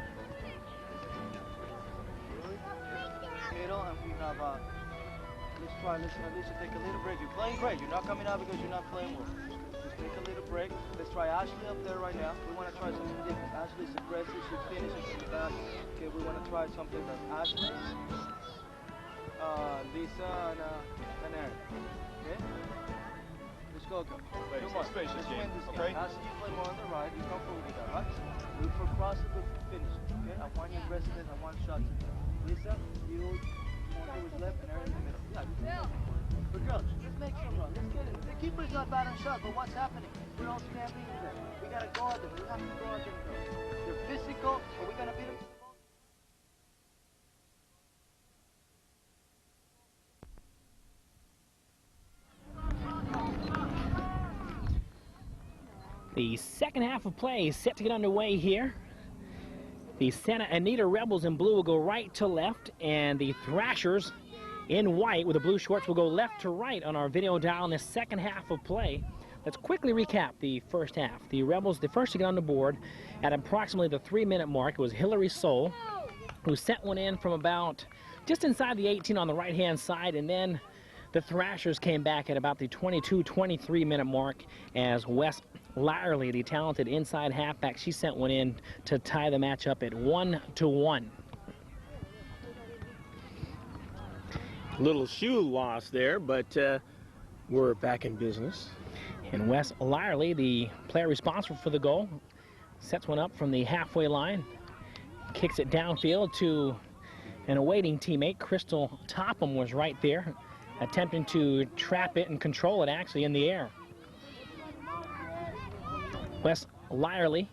Middle, and we have let's try, listen, at least take a little break. You're playing great. You're not coming out because you're not playing well. Just take a little break. Let's try Ashley up there right now. We want to try something different. Ashley's aggressive. She finishes from the back. Okay, we want to try something that's Ashley, Lisa, and Eric. Okay? Let's go, go. Come on. Let's win this game. Ashley, you play more on the right. You're comfortable with that, right? Look for crosses, but finish. Okay? I want you aggressive. I want shots. Lisa, you want to do left and Eric in the middle. Yeah. But girls, let's make some run. Let's get it. The keeper's not bad on shot, but what's happening? We're all standing there. We gotta guard them. We have to guard them, girls. They're physical, but we gotta beat them. The second half of play is set to get underway here. The Santa Anita Rebels in blue will go right to left, and the Thrashers in white with the blue shorts will go left to right on our video dial in the second half of play. Let's quickly recap the first half. The Rebels, the first to get on the board at approximately the 3-minute mark, it was Hillary Soul, who sent one in from about just inside the 18 on the right-hand side, and then the Thrashers came back at about the 22-23 minute mark as Wes Lyerly, the talented inside halfback, she sent one in to tie the match up at 1-1. Little shoe loss there, but we're back in business. And Wes Lyerly, the player responsible for the goal, sets one up from the halfway line, kicks it downfield to an awaiting teammate. Crystal Topham was right there, attempting to trap it and control it actually in the air. Wes Lyerly.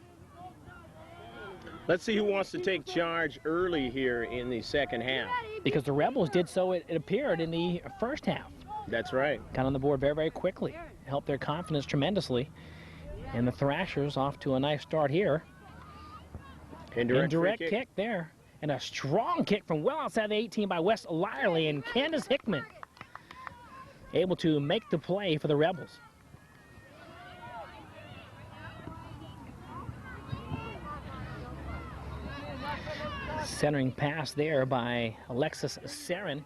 Let's see who wants to take charge early here in the second half. Because the Rebels did so, it appeared, in the first half. That's right. Got on the board very, very quickly. Helped their confidence tremendously. And the Thrashers off to a nice start here. Indirect kick there. And a strong kick from well outside the 18 by Wes Lyerly, and Candace Hickman able to make the play for the Rebels. Centering pass there by Alexis Sarin.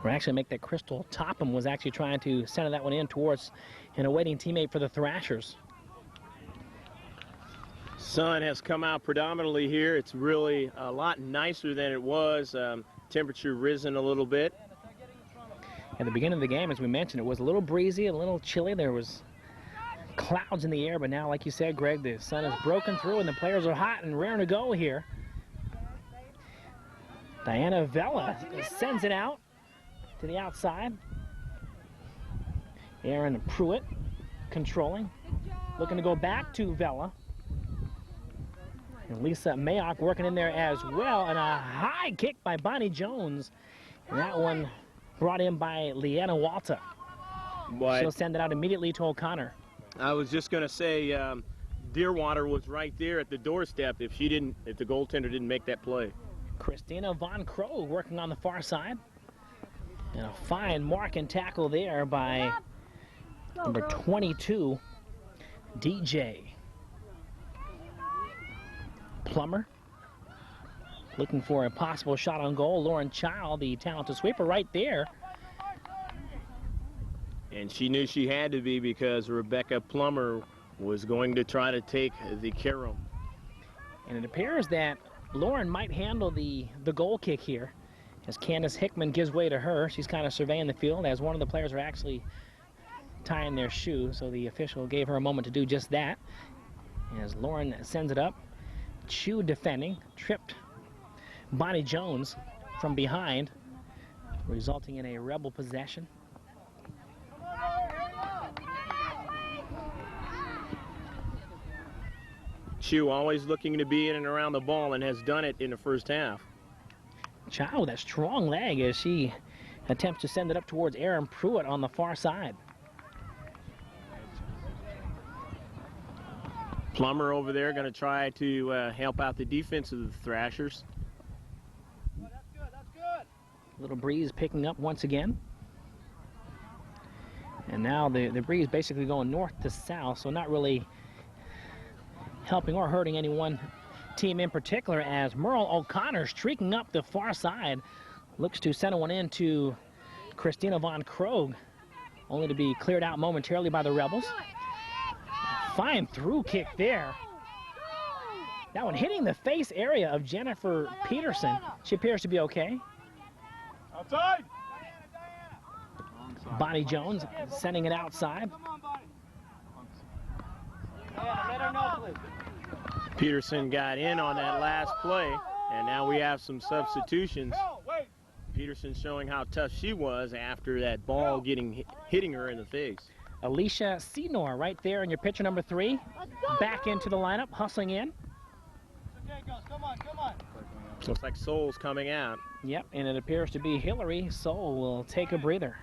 Or actually make that Crystal Topham was actually trying to center that one in towards an awaiting teammate for the Thrashers. Sun has come out predominantly here. It's really a lot nicer than it was. Temperature risen a little bit. At the beginning of the game, as we mentioned, it was a little breezy, a little chilly. There was clouds in the air, but now, like you said, Greg, the sun has broken through and the players are hot and raring to go here. Diana Vella sends it out to the outside. Aaron Pruitt controlling, looking to go back to Vella. And Lisa Mayock working in there as well, and a high kick by Bonnie Jones. And that one brought in by Leanna Walter. She'll send it out immediately to O'Connor. I was just going to say, Deerwater was right there at the doorstep if the goaltender didn't make that play. Christina Von Crow working on the far side. And a fine mark and tackle there by number 22, DJ. Plummer looking for a possible shot on goal. Lauren Child, the talented sweeper, right there. And she knew she had to be because Rebecca Plummer was going to try to take the carom. And it appears that Lauren might handle the goal kick here as Candace Hickman gives way to her. She's kind of surveying the field as one of the players are actually tying their shoe, so the official gave her a moment to do just that. As Lauren sends it up, Chu defending, tripped Bonnie Jones from behind, resulting in a Rebel possession. Chu always looking to be in and around the ball and has done it in the first half. Child with a strong leg as she attempts to send it up towards Aaron Pruitt on the far side. Plummer over there going to try to help out the defense of the Thrashers. That's good, that's good. Little breeze picking up once again. And now the breeze basically going north to south, so not really helping or hurting any one team in particular, as Merle O'Connor streaking up the far side. Looks to send one in to Christina Von Krogh, only to be cleared out momentarily by the Rebels. Fine through kick there. That one hitting the face area of Jennifer Peterson. She appears to be okay. Outside. Bonnie Jones sending it outside. Let her know, please. Peterson got in on that last play, and now we have some substitutions. Peterson showing how tough she was after that ball hitting her in the face. Alicia Senor right there in your picture number 3. Back into the lineup, hustling in. Okay, girls, come on, come on. Looks like Soul's coming out. Yep, and it appears to be Hillary. Soul will take a breather.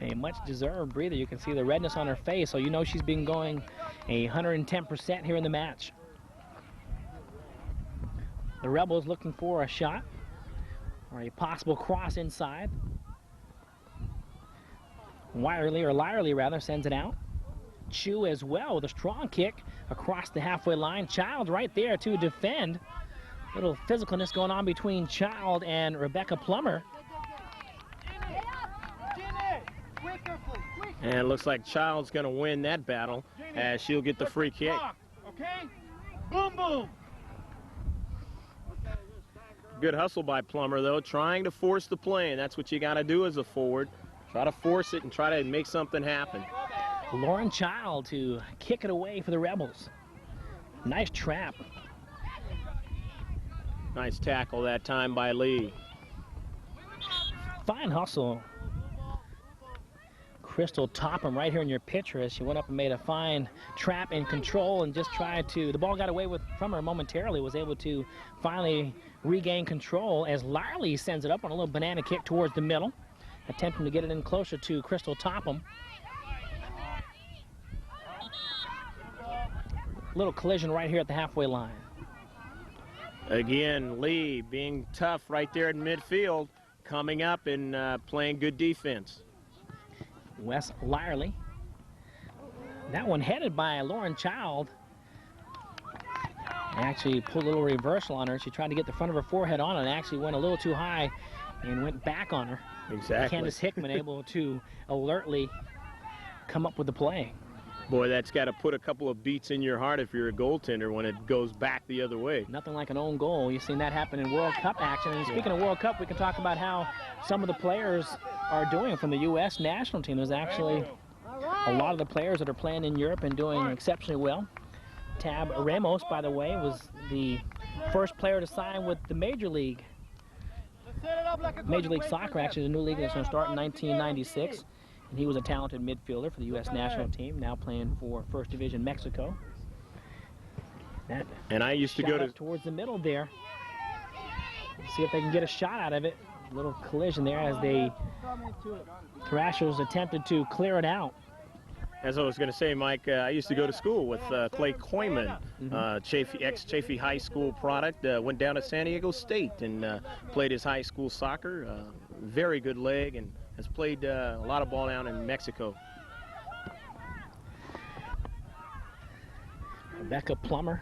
A much-deserved breather. You can see the redness on her face, so you know she's been going 110% here in the match. The Rebels looking for a shot or a possible cross inside. Lyerly rather, sends it out. Chu as well with a strong kick across the halfway line. Child right there to defend. Little physicalness going on between Child and Rebecca Plummer. And it looks like Child's going to win that battle as she'll get the free kick. Okay? Boom, boom. Good hustle by Plummer, though, trying to force the play, and that's what you got to do as a forward. Try to force it and try to make something happen. Lauren Child to kick it away for the Rebels. Nice trap. Nice tackle that time by Lee. Fine hustle. Crystal Topham right here in your picture as she went up and made a fine trap in control and just tried to, the ball got away from her momentarily, was able to finally regain control as Lyerly sends it up on a little banana kick towards the middle, attempting to get it in closer to Crystal Topham. Little collision right here at the halfway line. Again, Lee being tough right there in midfield, coming up and playing good defense. Wes Lyerly. That one headed by Lauren Child. Actually pulled a little reversal on her. She tried to get the front of her forehead on and actually went a little too high and went back on her. Exactly. Candace Hickman able to alertly come up with the play. Boy, that's got to put a couple of beats in your heart if you're a goaltender when it goes back the other way. Nothing like an own goal. You've seen that happen in World Cup action. And speaking of World Cup, we can talk about how some of the players are doing from the U.S. national team. There's actually a lot of the players that are playing in Europe and doing exceptionally well. Tab Ramos, by the way, was the first player to sign with the Major League Major League Soccer, actually, the new league that's going to start in 1996. And he was a talented midfielder for the U.S. national team, now playing for First Division Mexico. And I used to go to towards the middle there. See if they can get a shot out of it. A little collision there as the Thrashers attempted to clear it out. As I was going to say, Mike, I used to go to school with Clay Koyman, ex-Chafee High School product. Went down to San Diego State and played his high school soccer. Very good leg and has played a lot of ball down in Mexico. Rebecca Plummer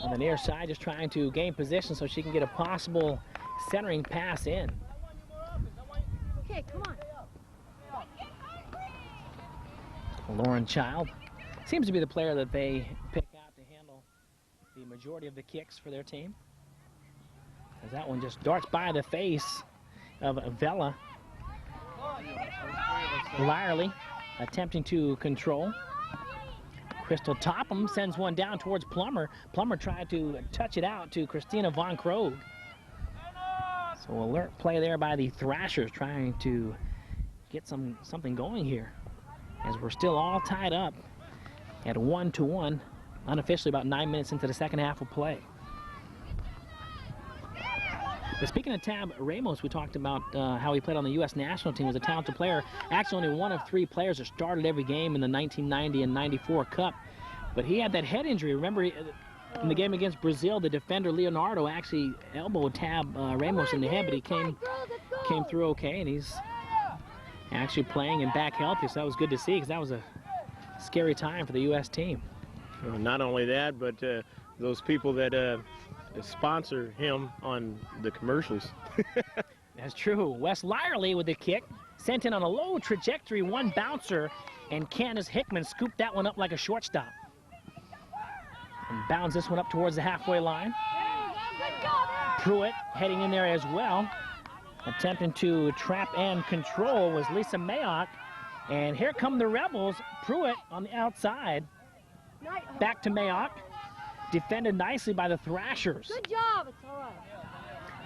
on the near side, just trying to gain position so she can get a possible centering pass in. Okay, come on. Lauren Child seems to be the player that they pick out to handle the majority of the kicks for their team. As that one just darts by the face of Vela. Lyerly attempting to control. Crystal Topham sends one down towards Plummer. Plummer tried to touch it out to Christina Von Krogh. So alert play there by the Thrashers, trying to get something going here, as we're still all tied up at 1-1, unofficially about 9 minutes into the second half of play. But speaking of Tab Ramos, we talked about how he played on the U.S. national team. He was a talented player. Actually, only one of 3 players that started every game in the 1990 and 94 Cup. But he had that head injury. Remember, in the game against Brazil, the defender Leonardo actually elbowed Tab Ramos in the head, but he came through okay, and he's actually playing and back healthy. So that was good to see, because that was a scary time for the U.S. team. Well, not only that, but those people that sponsor him on the commercials. That's true. Wes Lyerly with the kick, sent in on a low trajectory, one bouncer, and Candace Hickman scooped that one up like a shortstop. And bounds this one up towards the halfway line. Pruitt heading in there as well. Attempting to trap and control was Lisa Mayock. And here come the Rebels. Pruitt on the outside. Back to Mayock. Defended nicely by the Thrashers. Good job. It's all right.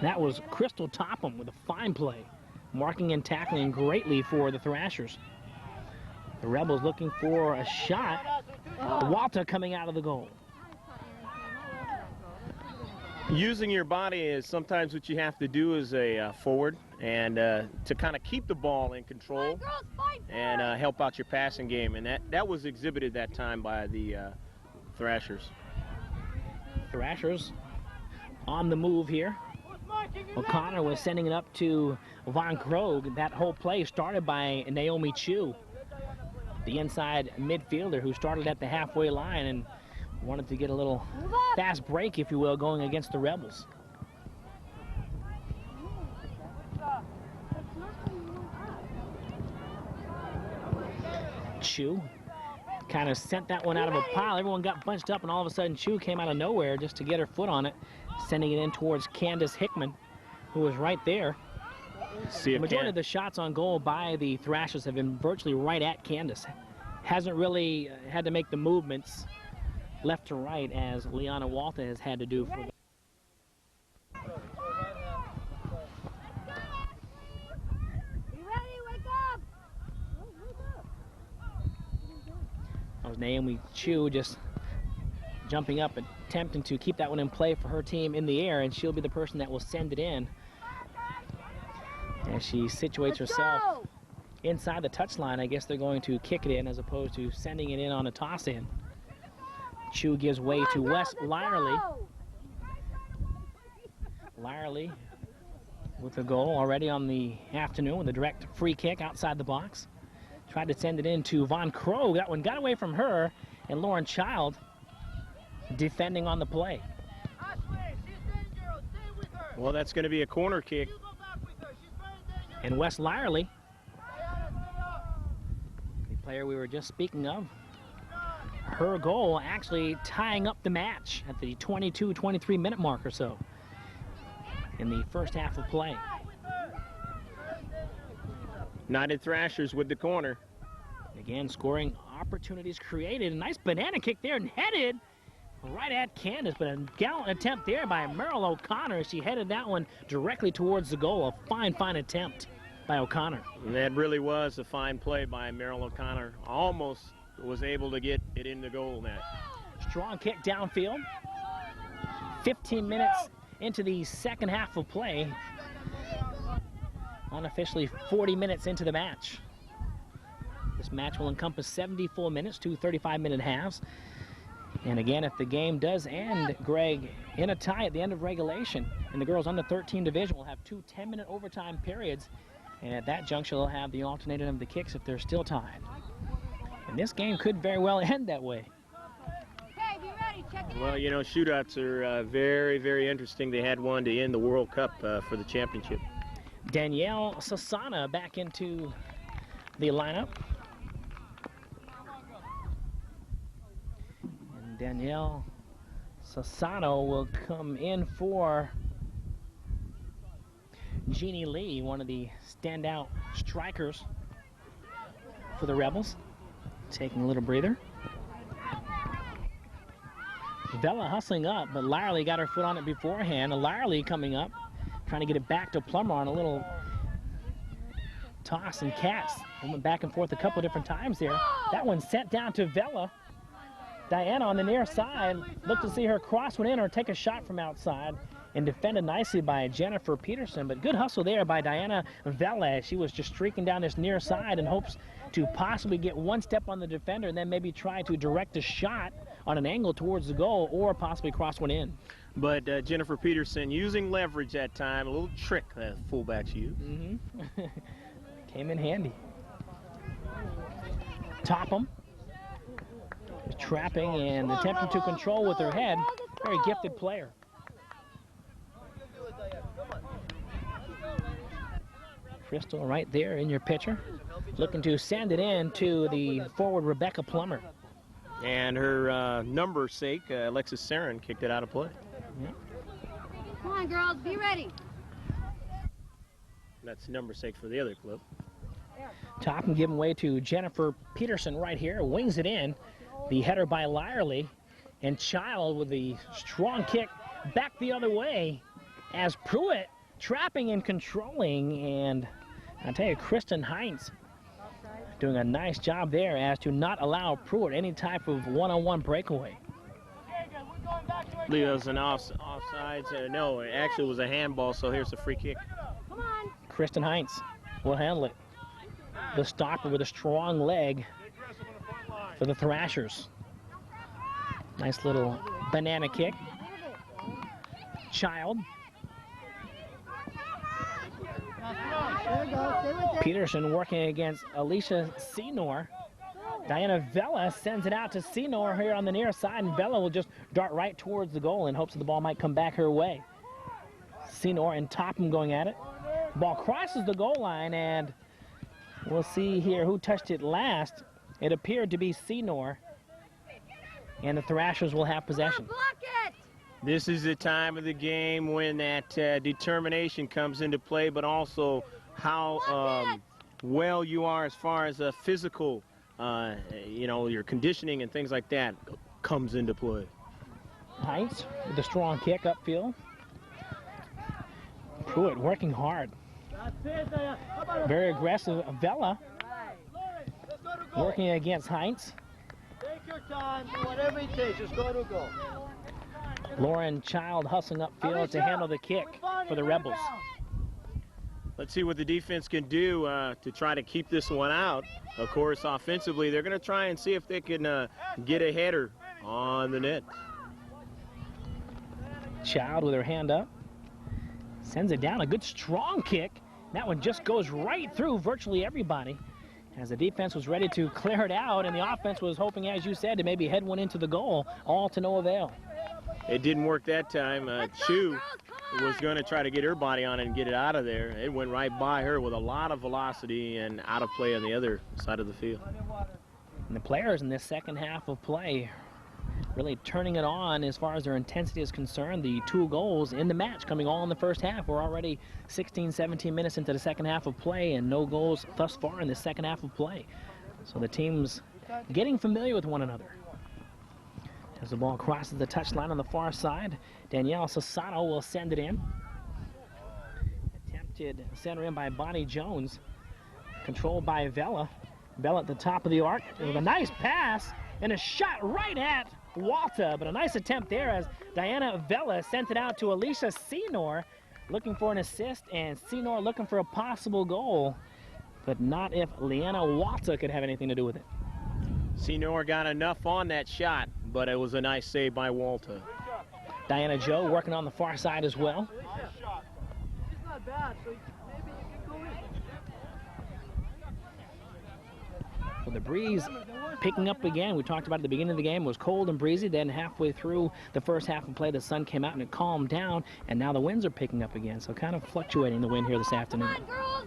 That was Crystal Topham with a fine play, marking and tackling greatly for the Thrashers. The Rebels looking for a shot. Walter coming out of the goal. Using your body is sometimes what you have to do as a forward, and to kind of keep the ball in control and help out your passing game. And that was exhibited that time by the Thrashers. Thrashers on the move here. O'Connor was sending it up to Von Krogh. That whole play started by Naomi Chu, the inside midfielder who started at the halfway line and wanted to get a little fast break, if you will, going against the Rebels. Chu kind of sent that one out of a pile. Everyone got bunched up, and all of a sudden Chu came out of nowhere just to get her foot on it, sending it in towards Candace Hickman, who was right there. The majority of the shots on goal by the Thrashers have been virtually right at Candace. Hasn't really had to make the movements left to right as Liana Walta has had to do for them. That was Naomi Chu just jumping up and attempting to keep that one in play for her team in the air, and she'll be the person that will send it in as she situates herself inside the touchline. I guess they're going to kick it in as opposed to sending it in on a toss-in. Chu gives way to Wes Lyerly. Lyerly with a goal already on the afternoon with a direct free kick outside the box. Tried to send it in to Von Krogh. That one got away from her, and Lauren Child defending on the play. Well, that's going to be a corner kick. And Wes Lyerly, the player we were just speaking of, her goal actually tying up the match at the 22-23 minute mark or so in the first half of play. United Thrashers with the corner. Again, scoring opportunities created. A nice banana kick there and headed. right at Candace, but a gallant attempt there by Merrill O'Connor. She headed that one directly towards the goal. A fine, fine attempt by O'Connor. And that really was a fine play by Merrill O'Connor. Almost was able to get it in the goal net. Strong kick downfield. 15 minutes into the second half of play. Unofficially 40 minutes into the match. This match will encompass 74 minutes, 2 35-minute halves. And again, if the game does end, Greg, in a tie at the end of regulation, and the girls under 13 division will have 2 10-minute overtime periods. And at that juncture, they'll have the alternating of the kicks if they're still tied. And this game could very well end that way. Hey, be ready. Check it Well, you know, shootouts are very, very interesting. They had one to end the World Cup for the championship. Danielle Sassana back into the lineup. And Danielle Sassano will come in for Jeannie Lee, one of the standout strikers for the Rebels. Taking a little breather. Vela hustling up, but Lyerly got her foot on it beforehand. Lyerly coming up, trying to get it back to Plummer on a little toss and cats. They went back and forth a couple different times there. That one sent down to Vela. Diana on the near side, looked to see her cross one in or take a shot from outside, and defended nicely by Jennifer Peterson. But good hustle there by Diana Vela. She was just streaking down this near side in hopes to possibly get one step on the defender and then maybe try to direct a shot on an angle towards the goal or possibly cross one in. But Jennifer Peterson using leverage that time, a little trick that fullbacks use. Came in handy. Topham. Trapping and attempting to control with her head. Very gifted player. Crystal right there in your picture. Looking to send it in to the forward Rebecca Plummer. And her number's sake, Alexis Sarin kicked it out of play. Come on, girls, be ready. That's number sake for the other club. Topham giving way to Jennifer Peterson right here. Wings it in. The header by Lyerly. And Child with the strong kick back the other way as Pruitt trapping and controlling. And I tell you, Kristen Heinz doing a nice job there as to not allow Pruitt any type of one-on-one breakaway. I believe it was an offsides. No, it actually was a handball, so here's a free kick. Come on. Kristen Heinz will handle it. The stopper with a strong leg for the Thrashers. Nice little banana kick. Child. Peterson working against Alicia Senor. Diana Vela sends it out to Senor here on the near side, and Vela will just dart right towards the goal in hopes that the ball might come back her way. Senor and Topham going at it. Ball crosses the goal line, and we'll see here who touched it last. It appeared to be Senor, and the Thrashers will have possession. Block it. This is the time of the game when that determination comes into play, but also how well you are as far as a physical, you know, your conditioning and things like that comes into play. Heinz with a strong kick upfield. Pruitt working hard. Very aggressive. Vela working against Heinz. Take your time, whatever it takes, just go to goal. Lauren Child hustling upfield to handle the kick for the Rebels. Let's see what the defense can do to try to keep this one out. Of course, offensively, they're going to try and see if they can get a header on the net. Child with her hand up. Sends it down. A good strong kick. That one just goes right through virtually everybody as the defense was ready to clear it out, and the offense was hoping, as you said, to maybe head one into the goal, all to no avail. It didn't work that time. Chu was going to try to get her body on it and get it out of there. It went right by her with a lot of velocity and out of play on the other side of the field. And the players in this second half of play really turning it on as far as their intensity is concerned. The 2 goals in the match coming all in the first half. We're already 16, 17 minutes into the second half of play and no goals thus far in the second half of play. So the teams getting familiar with one another. As the ball crosses the touchline on the far side, Danielle Sassano will send it in. Attempted center in by Bonnie Jones. Controlled by Vela. Vela at the top of the arc with a nice pass and a shot right at Walta. But a nice attempt there as Diana Vela sent it out to Alicia Senor, looking for an assist, and Senor looking for a possible goal. But not if Leanna Walta could have anything to do with it. Senor got enough on that shot, but it was a nice save by Walta. Diana Joe working on the far side as well. It's not bad, so maybe you can go in. Well, the breeze picking up again. We talked about at the beginning of the game. It was cold and breezy. Then halfway through the first half of play, the sun came out and it calmed down. And now the winds are picking up again. So kind of fluctuating the wind here this afternoon. Come on, girls.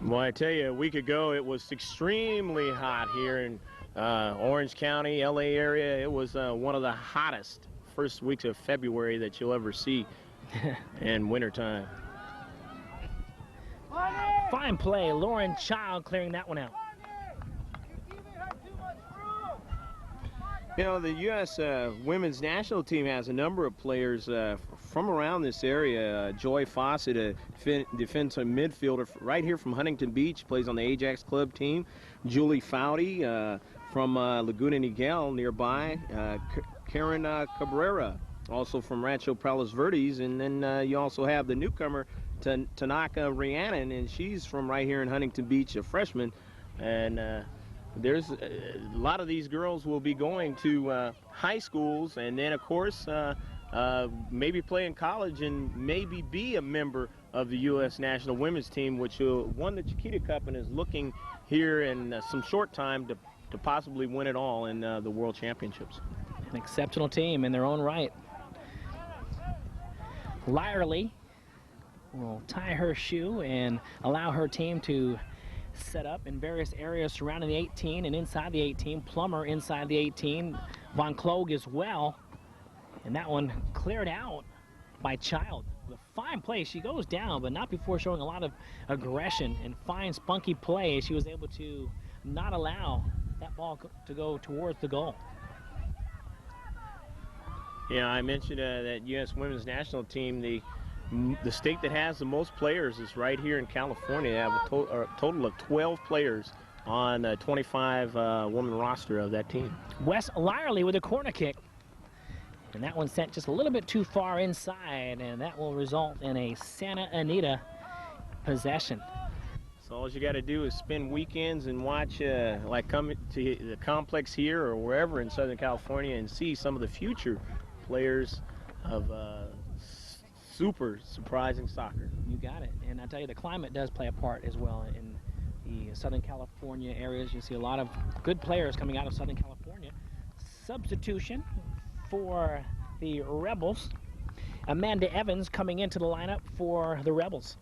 Well, I tell you, a week ago it was extremely hot here in Orange County, LA area. It was one of the hottest first weeks of February that you'll ever see in wintertime. Fine play. Lauren Child clearing that one out. You know, the U.S. women's national team has a number of players from around this area. Joy Fawcett, a defensive midfielder right here from Huntington Beach, plays on the Ajax Club team. Julie Foudy from Laguna Niguel nearby. Karen Cabrera, also from Rancho Palos Verdes. And then you also have the newcomer, Tanaka Rhiannon, and she's from right here in Huntington Beach, a freshman. And there's a lot of these girls will be going to high schools, and then of course maybe play in college and maybe be a member of the U.S. national women's team, which won the Chiquita Cup and is looking here in some short time to possibly win it all in the World Championships. An exceptional team in their own right. Lyerly will tie her shoe and allow her team to set up in various areas surrounding the 18 and inside the 18. Plummer inside the 18. Von Klog as well. And that one cleared out by Child. With a fine play. She goes down, but not before showing a lot of aggression and fine, spunky play. She was able to not allow that ball to go towards the goal. Yeah, I mentioned that U.S. women's national team, the state that has the most players is right here in California. They have a total of 12 players on a 25-woman roster of that team. Wes Lyerly with a corner kick. And that one sent just a little bit too far inside, and that will result in a Santa Anita possession. So all you got to do is spend weekends and watch, like come to the complex here or wherever in Southern California and see some of the future players of super surprising soccer. You got it. And I tell you, the climate does play a part as well. In the Southern California areas, you see a lot of good players coming out of Southern California. Substitution for the Rebels. Amanda Evans coming into the lineup for the Rebels.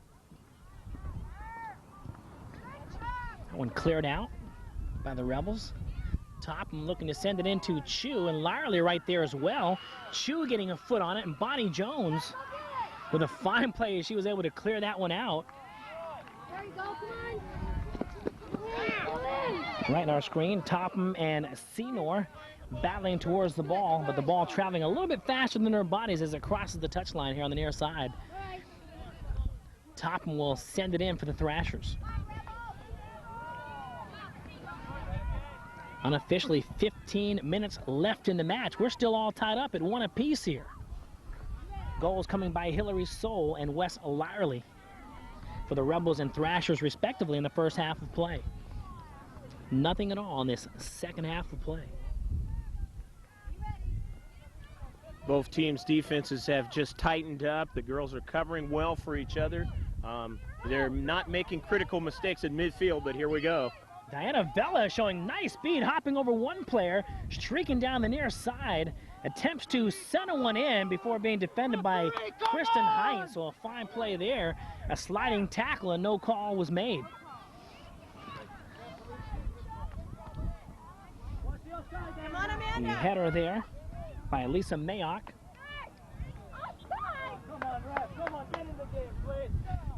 That one cleared out by the Rebels. Topham looking to send it into Chu, and Lyerly right there as well. Chu getting a foot on it, and Bonnie Jones with a fine play. She was able to clear that one out. There you go, come on. Right on our screen, Topham and Senor battling towards the ball, but the ball traveling a little bit faster than their bodies as it crosses the touchline here on the near side. Topham will send it in for the Thrashers. Unofficially 15 minutes left in the match. We're still all tied up at 1 apiece here. Goals coming by Hillary Soule and Wes Lyerly for the Rebels and Thrashers respectively in the first half of play. Nothing at all in this second half of play. Both teams' defenses have just tightened up. The girls are covering well for each other. They're not making critical mistakes in midfield, but here we go. Diana Vela showing nice speed, hopping over one player, streaking down the near side, attempts to center one in before being defended by Kristen Hines. So a fine play there, a sliding tackle, and no call was made. The header there by Lisa Mayock.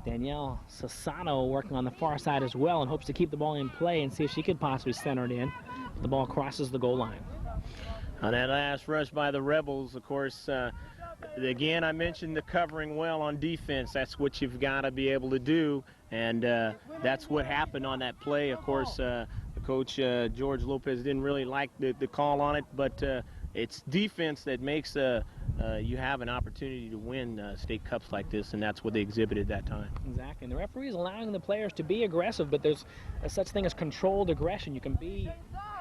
Danielle Sassano working on the far side as well and hopes to keep the ball in play and see if she could possibly center it in. The ball crosses the goal line. On that last rush by the Rebels, of course, again, I mentioned the covering well on defense. That's what you've got to be able to do, and that's what happened on that play. Of course, the coach, George Lopez, didn't really like the call on it, but it's defense that makes you have an opportunity to win state cups like this, and that's what they exhibited that time. Exactly, and the referee is allowing the players to be aggressive, but there's a such thing as controlled aggression. You can be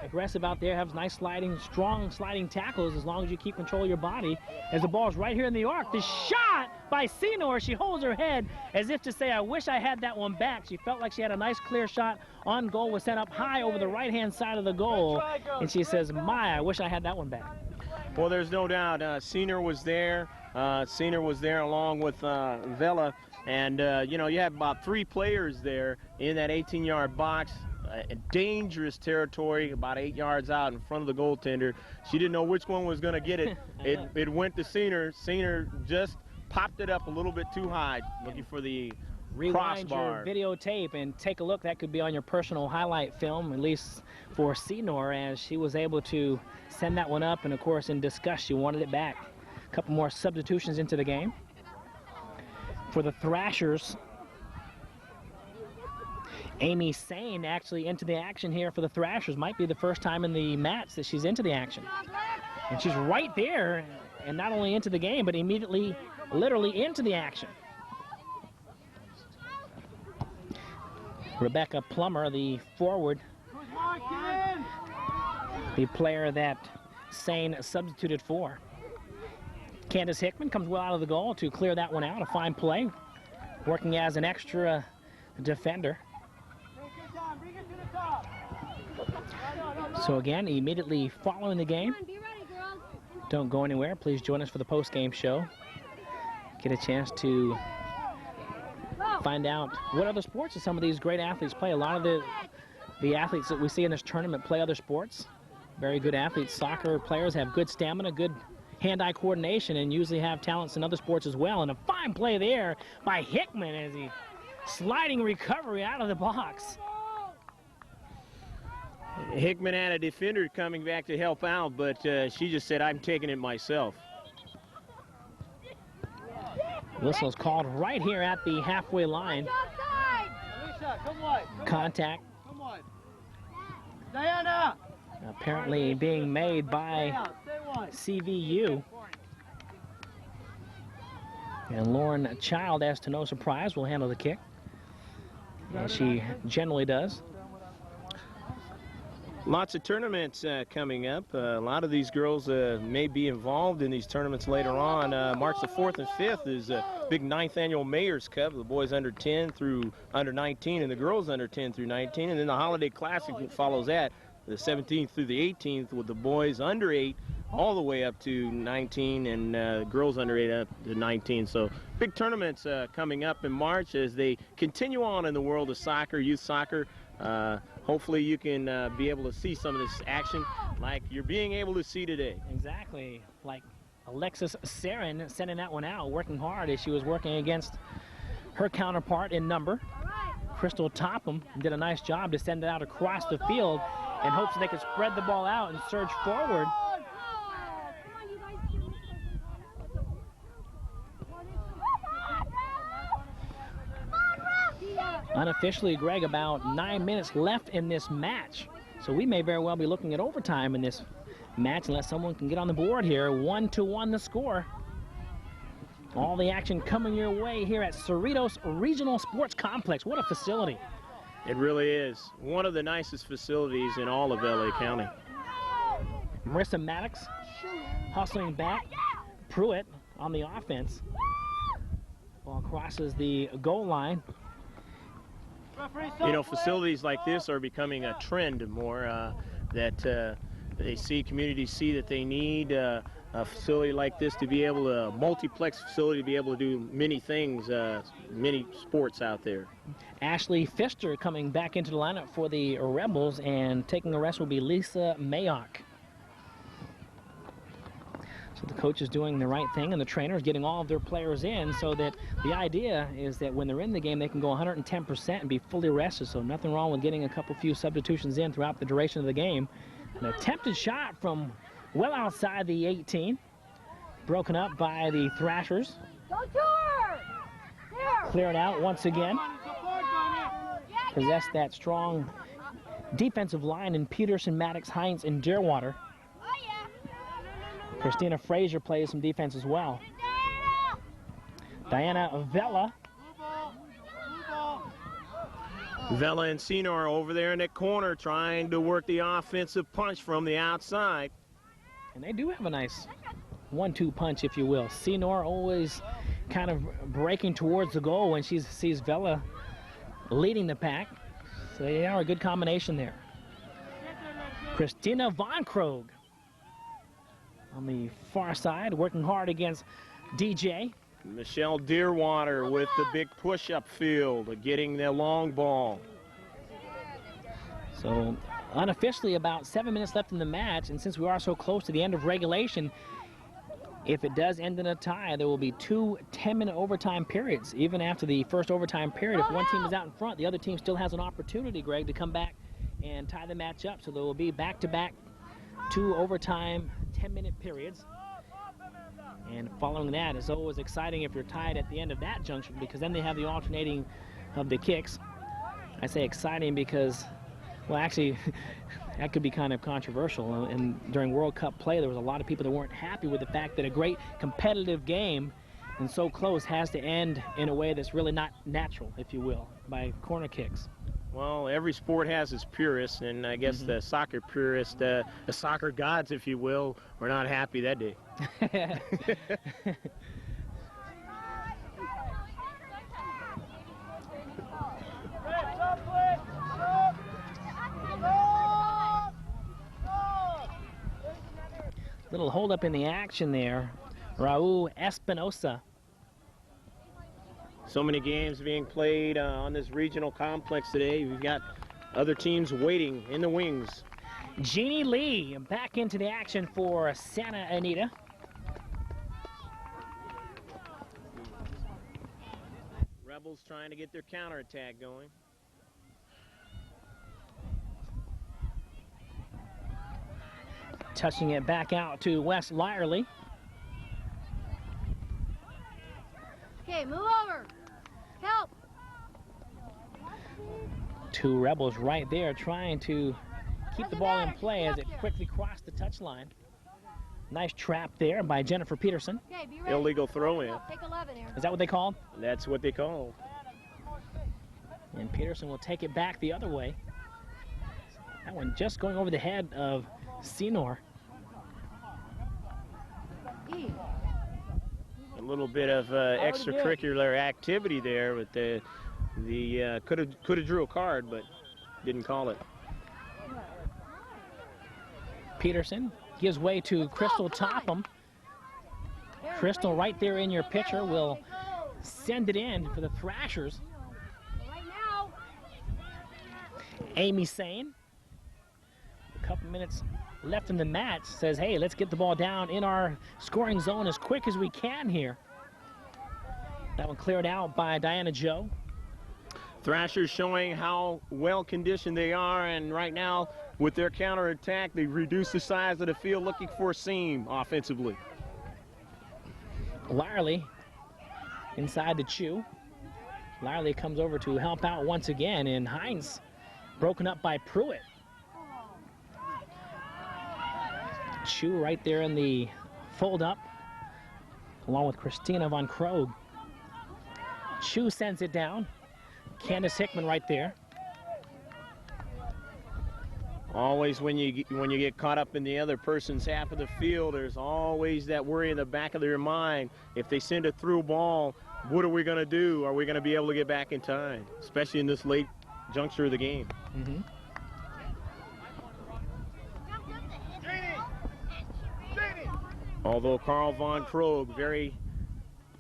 aggressive out there, have nice sliding, strong sliding tackles as long as you keep control of your body. As the ball's right here in the arc, the shot by Senor, she holds her head as if to say, I wish I had that one back. She felt like she had a nice clear shot on goal, was sent up high over the right-hand side of the goal, and she says, I wish I had that one back. Well, there's no doubt. Senor was there. Senor was there along with Vela, and you know, you have about 3 players there in that 18-yard box. Dangerous territory, about 8 yards out in front of the goaltender. She didn't know which one was going to get it. It went to Senor. Senor just popped it up a little bit too high, looking for the Rewind crossbar. your videotape and take a look. That could be on your personal highlight film, at least for Senor, as she was able to send that one up, and of course in disgust she wanted it back. A couple more substitutions into the game. For the Thrashers, Amy Sane actually into the action here for the Thrashers. Might be the first time in the match that she's into the action. And she's right there, and not only into the game, but immediately, literally into the action. Rebecca Plummer, the forward, the player that Sane substituted for. Candace Hickman comes well out of the goal to clear that one out. A fine play, working as an extra defender. So again, immediately following the game, don't go anywhere. Please join us for the post-game show. Get a chance to find out what other sports do some of these great athletes play. A lot of the athletes that we see in this tournament play other sports. Very good athletes. Soccer players have good stamina, good hand-eye coordination, and usually have talents in other sports as well. And a fine play there by Hickman as he sliding recovery out of the box. Hickman had a defender coming back to help out, but she just said, I'm taking it myself. Whistle's called right here at the halfway line. Contact. Diana! Apparently being made by CVU. And Lauren Child, as to no surprise, will handle the kick, as she generally does. Lots of tournaments coming up. A lot of these girls may be involved in these tournaments later on. March the 4th and 5th is a big 9th annual Mayor's Cup. The boys under 10 through under 19 and the girls under 10 through 19. And then the Holiday Classic follows that, the 17th through the 18th, with the boys under 8 all the way up to 19 and girls under 8 up to 19. So big tournaments coming up in March as they continue on in the world of soccer, youth soccer. Hopefully you can be able to see some of this action like you're being able to see today. Exactly, like Alexis Sarin sending that one out, working hard as she was working against her counterpart in number. Crystal Topham did a nice job to send it out across the field in hopes that they could spread the ball out and surge forward. Unofficially, Greg, about 9 minutes left in this match. So we may very well be looking at overtime in this match unless someone can get on the board here. 1-1 the score. All the action coming your way here at Cerritos Regional Sports Complex. What a facility. It really is. One of the nicest facilities in all of LA County. Marissa Maddox hustling back. Pruitt on the offense. Ball crosses the goal line. You know, facilities like this are becoming a trend more that they see, communities see that they need a facility like this to be able to, a multiplex facility to be able to do many things, many sports out there. Ashley Pfister coming back into the lineup for the Rebels, and taking a rest will be Lisa Mayock. So the coach is doing the right thing, and the trainer is getting all of their players in, so that the idea is that when they're in the game, they can go 110% and be fully rested. So nothing wrong with getting a few substitutions in throughout the duration of the game. An attempted shot from well outside the 18. Broken up by the Thrashers. Go to her! There! Cleared out once again. Possess that strong defensive line in Peterson, Maddox, Hines, and Deerwater. Oh, yeah. Christina Frazier plays some defense as well. Diana Vella. Vella and Senor over there in that corner trying to work the offensive punch from the outside. And they do have a nice 1-2 punch, if you will. Senor always kind of breaking towards the goal when she sees Vella leading the pack. So they are a good combination there. Christina Von Krogh on the far side, working hard against DJ. Michelle Deerwater with the big push-up field, getting the long ball. So unofficially about 7 minutes left in the match, and since we are so close to the end of regulation, if it does end in a tie, there will be 2 10-minute overtime periods. Even after the first overtime period, if one team is out in front, the other team still has an opportunity, Greg, to come back and tie the match up. So there will be back-to-back 2 overtime 10-minute periods. And following that, it's always exciting if you're tied at the end of that junction, because then they have the alternating of the kicks. I say exciting because, well, actually, that could be kind of controversial. And during World Cup play, there was a lot of people that weren't happy with the fact that a great competitive game and so close has to end in a way that's really not natural, if you will, by corner kicks. Well, every sport has its purists, and I guess the soccer purists, the soccer gods, if you will, were not happy that day. Little hold up in the action there. Raul Espinosa. So many games being played on this regional complex today. We've got other teams waiting in the wings. Jeannie Lee back into the action for Santa Anita. Rebels trying to get their counterattack going. Touching it back out to Wes Lyerly. Okay, move over. Help. 2 Rebels right there trying to keep the ball in play as it quickly crossed the touchline. Nice trap there by Jennifer Peterson. Okay, be ready. Illegal throw-in. Take 11 here. Is that what they called? That's what they call. And Peterson will take it back the other way. That one just going over the head of Senor. A little bit of extracurricular activity there with the could have drew a card, but didn't call it. Peterson gives way to Crystal Topham. Crystal right there in your picture will send it in for the Thrashers. Right now. Amy Sane, a couple minutes left in the match, says, hey, let's get the ball down in our scoring zone as quick as we can here. That one cleared out by Diana Joe. Thrashers showing how well conditioned they are, and right now with their counterattack, they reduce the size of the field, looking for a seam offensively. Lyerly inside the Chew. Lyerly comes over to help out once again, and Hines broken up by Pruitt. Chew right there in the fold up, along with Christina Von Krogh. Chew sends it down. Candace Hickman right there. Always when you get caught up in the other person's half of the field, there's always that worry in the back of their mind. If they send a through ball, what are we going to do? Are we going to be able to get back in time, especially in this late juncture of the game? Although Carl Von Krogh very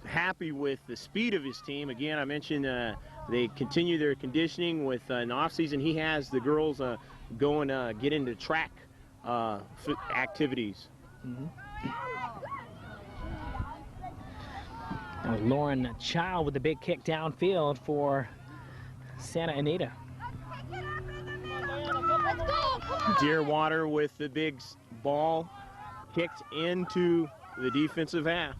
happy with the speed of his team. Again, I mentioned they continue their conditioning with in the offseason. He has the girls going get into track activities. That was Lauren Chow with the big kick downfield for Santa Anita. Let's go. Come on. Deerwater with the big ball kicked into the defensive half.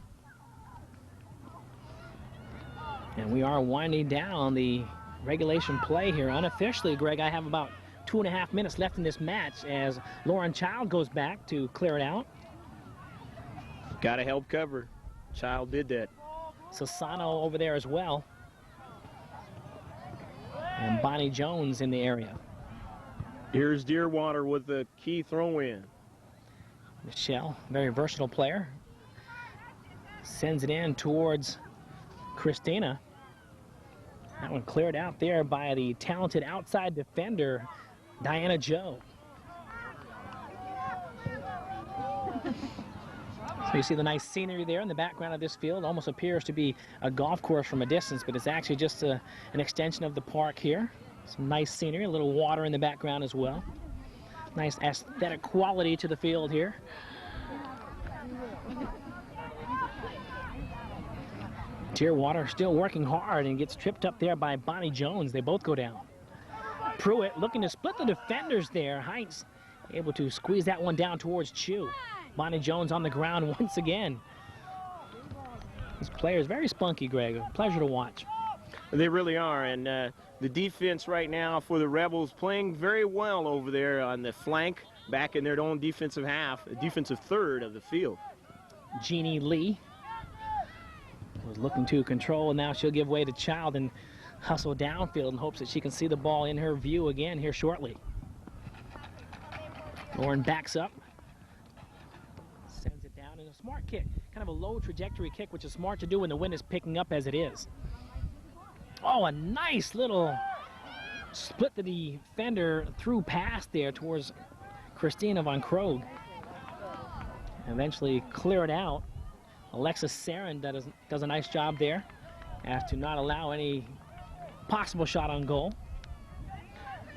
And we are winding down the regulation play here. Unofficially, Greg, I have about 2.5 minutes left in this match as Lauren Child goes back to clear it out. Got to help cover. Child did that. Sassano over there as well. And Bonnie Jones in the area. Here's Deerwater with the key throw-in. Michelle, very versatile player. Sends it in towards Christina. That one cleared out there by the talented outside defender, Diana Joe. So you see the nice scenery there in the background of this field. Almost appears to be a golf course from a distance, but it's actually just an extension of the park here. Some nice scenery, a little water in the background as well. Nice aesthetic quality to the field here. Deerwater still working hard and gets tripped up there by Bonnie Jones. They both go down. Pruitt looking to split the defenders there. Heinz able to squeeze that one down towards Chu. Bonnie Jones on the ground once again. These players very spunky, Greg. A pleasure to watch. They really are, and the defense right now for the Rebels playing very well over there on the flank, back in their own defensive half, defensive third of the field. Jeannie Lee was looking to control, and now she'll give way to Child and hustle downfield in hopes that she can see the ball in her view again here shortly. Lauren backs up. Sends it down in a smart kick. Kind of a low trajectory kick, which is smart to do when the wind is picking up as it is. Oh, a nice little split the defender through pass there towards Christina Von Krogh. Eventually clear it out. Alexis Sarin does a nice job there as to not allow any possible shot on goal.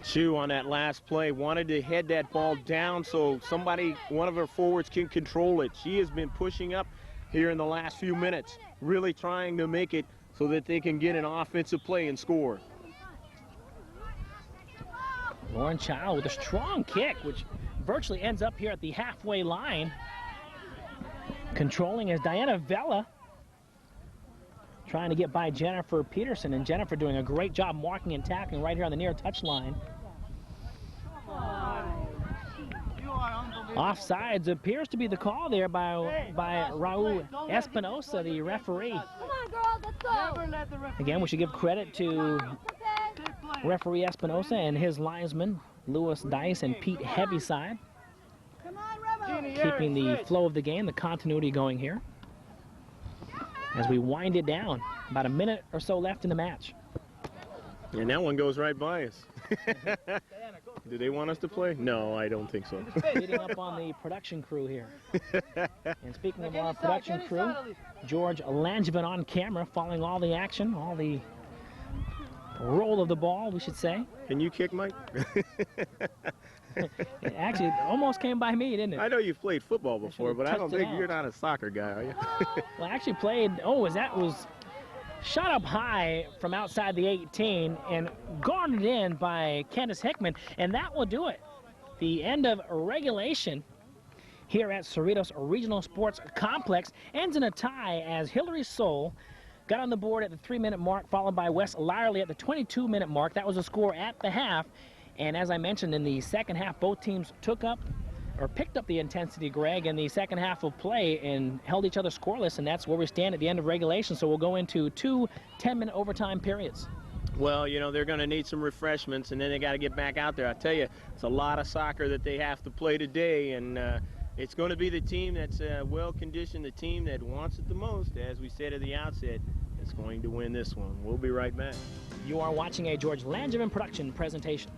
Chu on that last play wanted to head that ball down so somebody, one of her forwards, can control it. She has been pushing up here in the last few minutes, really trying to make it so that they can get an offensive play and score. Lauren Child with a strong kick, which virtually ends up here at the halfway line. Controlling is Diana Vella, trying to get by Jennifer Peterson, and Jennifer doing a great job marking and tackling right here on the near touch line. Offsides appears to be the call there by Raul Espinosa, the referee. Come on, girl, let's go. Again, we should give credit to referee Espinosa and his linesmen, Lewis Dice and Pete Heaviside, keeping the flow of the game, the continuity going here as we wind it down. About a minute or so left in the match. And that one goes right by us. Do they want us to play? No, I don't think so. Beating up on the production crew here. And speaking of our production crew, George Langevin on camera, following all the action, all the roll of the ball, we should say. Can you kick, Mike? It actually almost came by me, didn't it? I know you've played football before, but I don't think you're not a soccer guy, are you? Well, I actually played, that was shot up high from outside the 18 and garnered in by Candace Hickman, and that will do it. The end of regulation here at Cerritos Regional Sports Complex ends in a tie as Hillary Soul got on the board at the 3-minute mark, followed by Wes Lyerly at the 22-minute mark. That was the score at the half. And as I mentioned, in the second half, both teams picked up the intensity, Greg, in the second half of play and held each other scoreless, and that's where we stand at the end of regulation. So we'll go into 2 10-minute overtime periods. Well, you know, they're going to need some refreshments, and then they got to get back out there. I tell you, it's a lot of soccer that they have to play today, and it's going to be the team that's well-conditioned, the team that wants it the most. As we said at the outset, is going to win this one. We'll be right back. You are watching a George Langevin production presentation.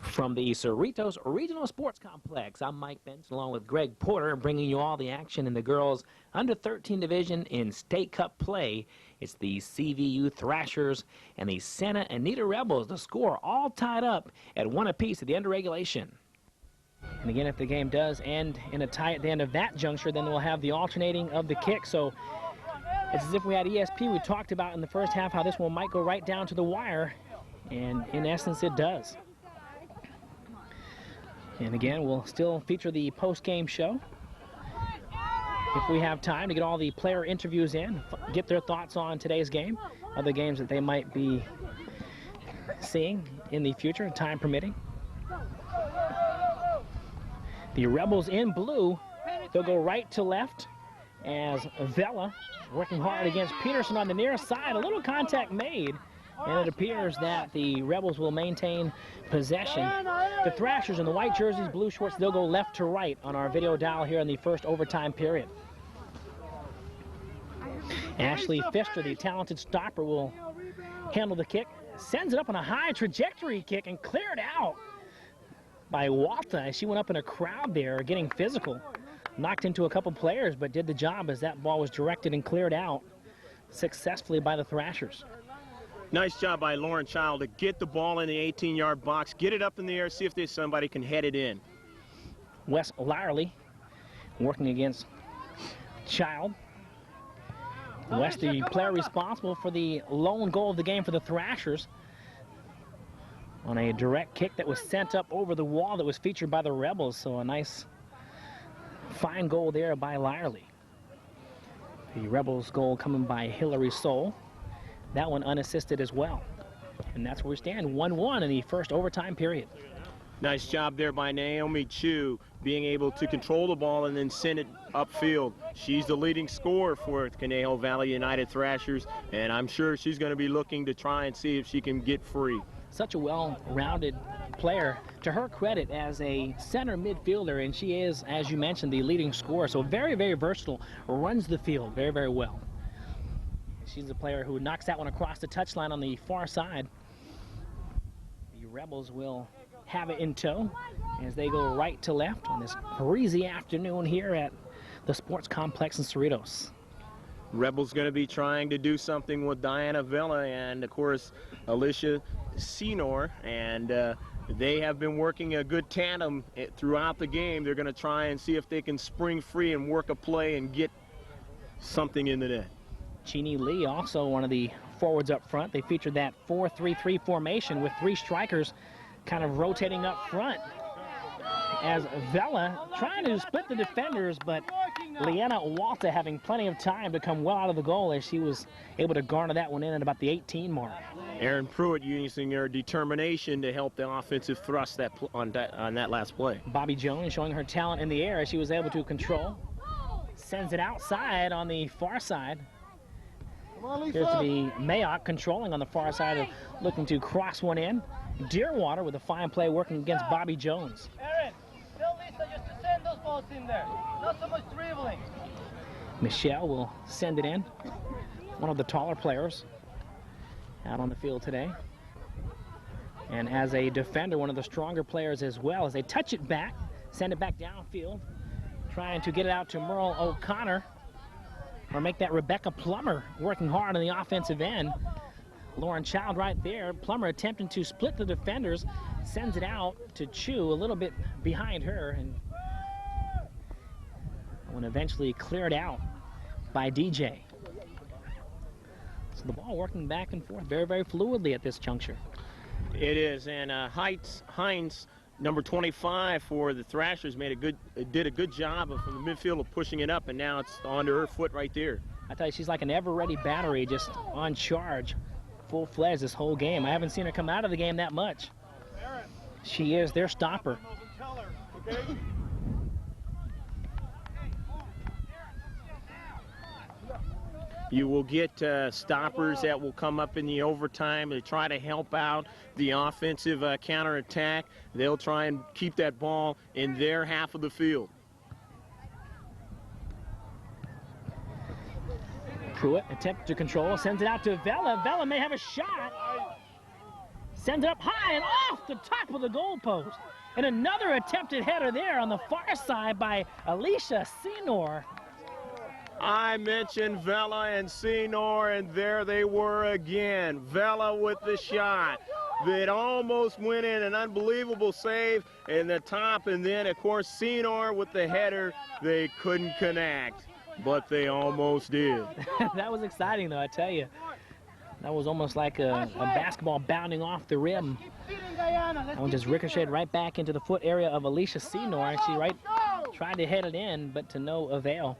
From the Cerritos Regional Sports Complex, I'm Mike Benson along with Greg Porter, bringing you all the action in the girls under-13 division in state cup play. It's the CVU Thrashers and the Santa Anita Rebels. The score all tied up at 1 apiece at the end of regulation. And again, if the game does end in a tie at the end of that juncture, then we'll have the alternating of the kick. So It's as if we had ESP. We talked about in the first half how this one might go right down to the wire, and in essence it does. And again, we'll still feature the post-game show if we have time to get all the player interviews in, get their thoughts on today's game, other games that they might be seeing in the future, time permitting. The Rebels in blue, they'll go right to left as Vela working hard against Peterson on the near side. A little contact made, and it appears that the Rebels will maintain possession. The Thrashers in the white jerseys, blue shorts, they'll go left to right on our video dial here in the first overtime period. Ashley Pfister, the talented stopper, will handle the kick. Sends it up on a high trajectory kick and cleared out by Walta as she went up in a crowd there getting physical. Knocked into a couple players, but did the job as that ball was directed and cleared out successfully by the Thrashers. Nice job by Lauren Child to get the ball in the 18-yard box, get it up in the air, see if there's somebody can head it in. Wes Lyerly working against Child. Wes, the player responsible for the lone goal of the game for the Thrashers, on a direct kick that was sent up over the wall that was featured by the Rebels. So a nice, fine goal there by Lyerly. The Rebels goal coming by Hillary Soul. That one unassisted as well. And that's where we stand, 1-1 in the first overtime period. Nice job there by Naomi Chu, being able to control the ball and then send it upfield. She's the leading scorer for Conejo Valley United Thrashers, and I'm sure she's going to be looking to try and see if she can get free. Such a well-rounded player, to her credit, as a center midfielder, and she is, as you mentioned, the leading scorer. So very, very versatile, runs the field very, very well. She's a player who knocks that one across the touchline on the far side. The Rebels will have it in tow as they go right to left on this breezy afternoon here at the Sports Complex in Cerritos. Rebels going to be trying to do something with Diana Vela and, of course, Alicia Senor, and they have been working a good tandem throughout the game. They're going to try and see if they can spring free and work a play and get something in the net. Jeannie Lee, also one of the forwards up front. They featured that 4-3-3 formation with three strikers kind of rotating up front, as Vela trying to split the defenders, but Leanna Walta having plenty of time to come well out of the goal as she was able to garner that one in at about the 18 mark. Erin Pruitt using her determination to help the offensive thrust on that last play. Bobby Jones showing her talent in the air as she was able to control. Sends it outside on the far side. Here's to be Mayock controlling on the far side, looking to cross one in. Deerwater with a fine play working against Bobby Jones. Aaron, tell Lisa just to send those balls in there. Not so much dribbling. Michelle will send it in. One of the taller players out on the field today. And as a defender, one of the stronger players as well, as they touch it back, send it back downfield, trying to get it out to Merle O'Connor, or make that Rebecca Plummer working hard on the offensive end. Lauren Child right there. Plummer attempting to split the defenders, sends it out to Chu a little bit behind her, and when eventually cleared out by DJ. So the ball working back and forth very, very fluidly at this juncture. It is, and Hines, number 25 for the Thrashers, did a good job from the midfield of pushing it up, and now it's onto her foot right there. I tell you, she's like an ever-ready battery, just on charge, full-fledged this whole game. I haven't seen her come out of the game that much. She is their stopper. You will get stoppers that will come up in the overtime to try to help out the offensive counterattack. They'll try and keep that ball in their half of the field. Pruitt attempt to control, sends it out to Vela. Vela may have a shot. Sends it up high and off the top of the goalpost. And another attempted header there on the far side by Alicia Senor. I mentioned Vela and Senor, and there they were again. Vela with the shot. It almost went in, an unbelievable save in the top, and then, of course, Senor with the header. They couldn't connect. but they almost did. That was exciting, though, I tell you. That was almost like a basketball bounding off the rim. That one just ricocheted right back into the foot area of Alicia Senior, and she tried to head it in, but to no avail.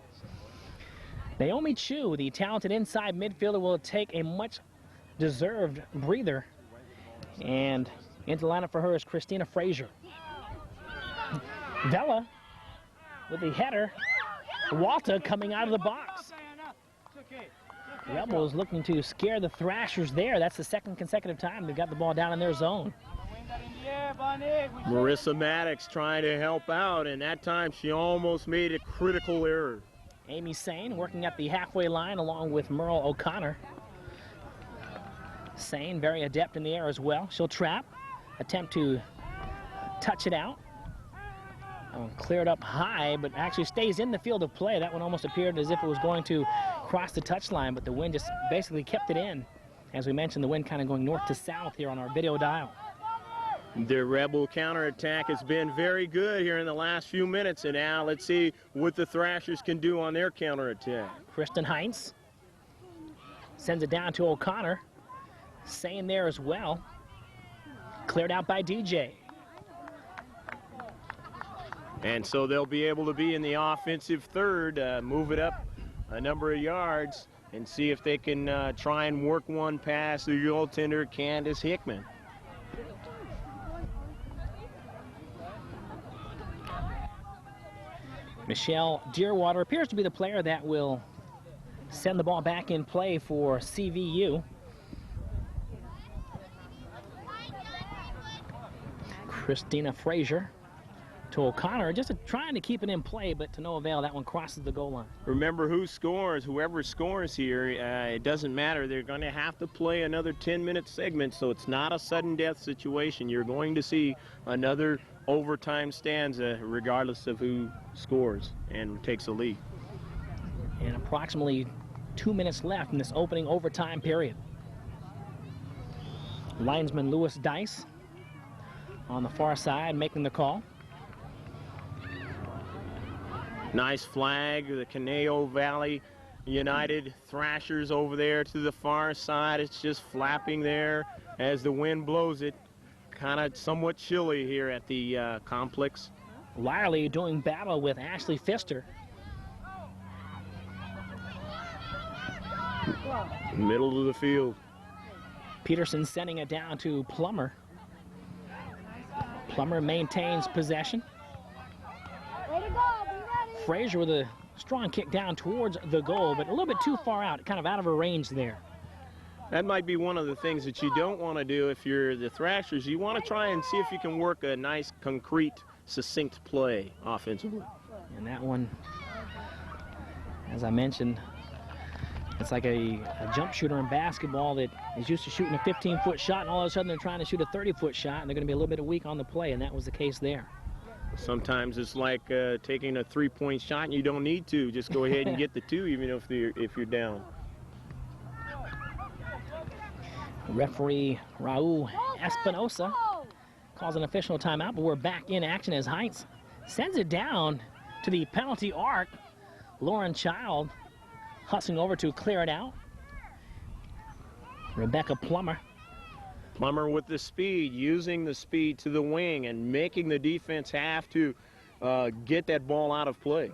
Naomi Chu, the talented inside midfielder, will take a much-deserved breather. And into the lineup for her is Christina Frazier. Vela with the header. Walta coming out of the box. Rebels looking to scare the Thrashers there. That's the second consecutive time they've got the ball down in their zone. Marissa Maddox trying to help out, and that time she almost made a critical error. Amy Sane working at the halfway line along with Merle O'Connor. Sane very adept in the air as well. She'll trap, attempt to touch it out. Cleared up high, but actually stays in the field of play. That one almost appeared as if it was going to cross the touchline, but the wind just basically kept it in. As we mentioned, the wind kind of going north to south here on our video dial. The Rebel counterattack has been very good here in the last few minutes, and now let's see what the Thrashers can do on their counterattack. Kristen Heinz sends it down to O'Connor. Sane there as well. Cleared out by DJ. And so they'll be able to be in the offensive third, move it up a number of yards, and see if they can try and work one past the goaltender, Candace Hickman. Michelle Dearwater appears to be the player that will send the ball back in play for CVU. Christina Frazier to O'Connor, just trying to keep it in play, but to no avail. That one crosses the goal line. Remember, who scores, whoever scores here, it doesn't matter. They're going to have to play another 10-minute segment, so it's not a sudden death situation. You're going to see another overtime stanza regardless of who scores and takes the lead. And approximately 2 minutes left in this opening overtime period. Linesman Lewis Dice on the far side making the call. Nice flag, the Conejo Valley United Thrashers over there to the far side. It's just flapping there as the wind blows it. Kind of somewhat chilly here at the complex. Wiley doing battle with Ashley Pfister. Middle of the field. Peterson sending it down to Plummer. Plummer maintains possession. Frazier with a strong kick down towards the goal, but a little bit too far out, kind of out of her range there. That might be one of the things that you don't want to do if you're the Thrashers. You want to try and see if you can work a nice, concrete, succinct play offensively. And that one, as I mentioned, it's like a jump shooter in basketball that is used to shooting a 15-foot shot, and all of a sudden they're trying to shoot a 30-foot shot, and they're going to be a little bit weak on the play, and that was the case there. Sometimes it's like taking a three-point shot and you don't need to. Just go ahead and get the two even if you're down. Referee Raul Espinosa calls an official timeout, but we're back in action as Heinz sends it down to the penalty arc. Lauren Child hustling over to clear it out. Rebecca Plummer. Plummer with the speed, using the speed to the wing and making the defense have to get that ball out of play.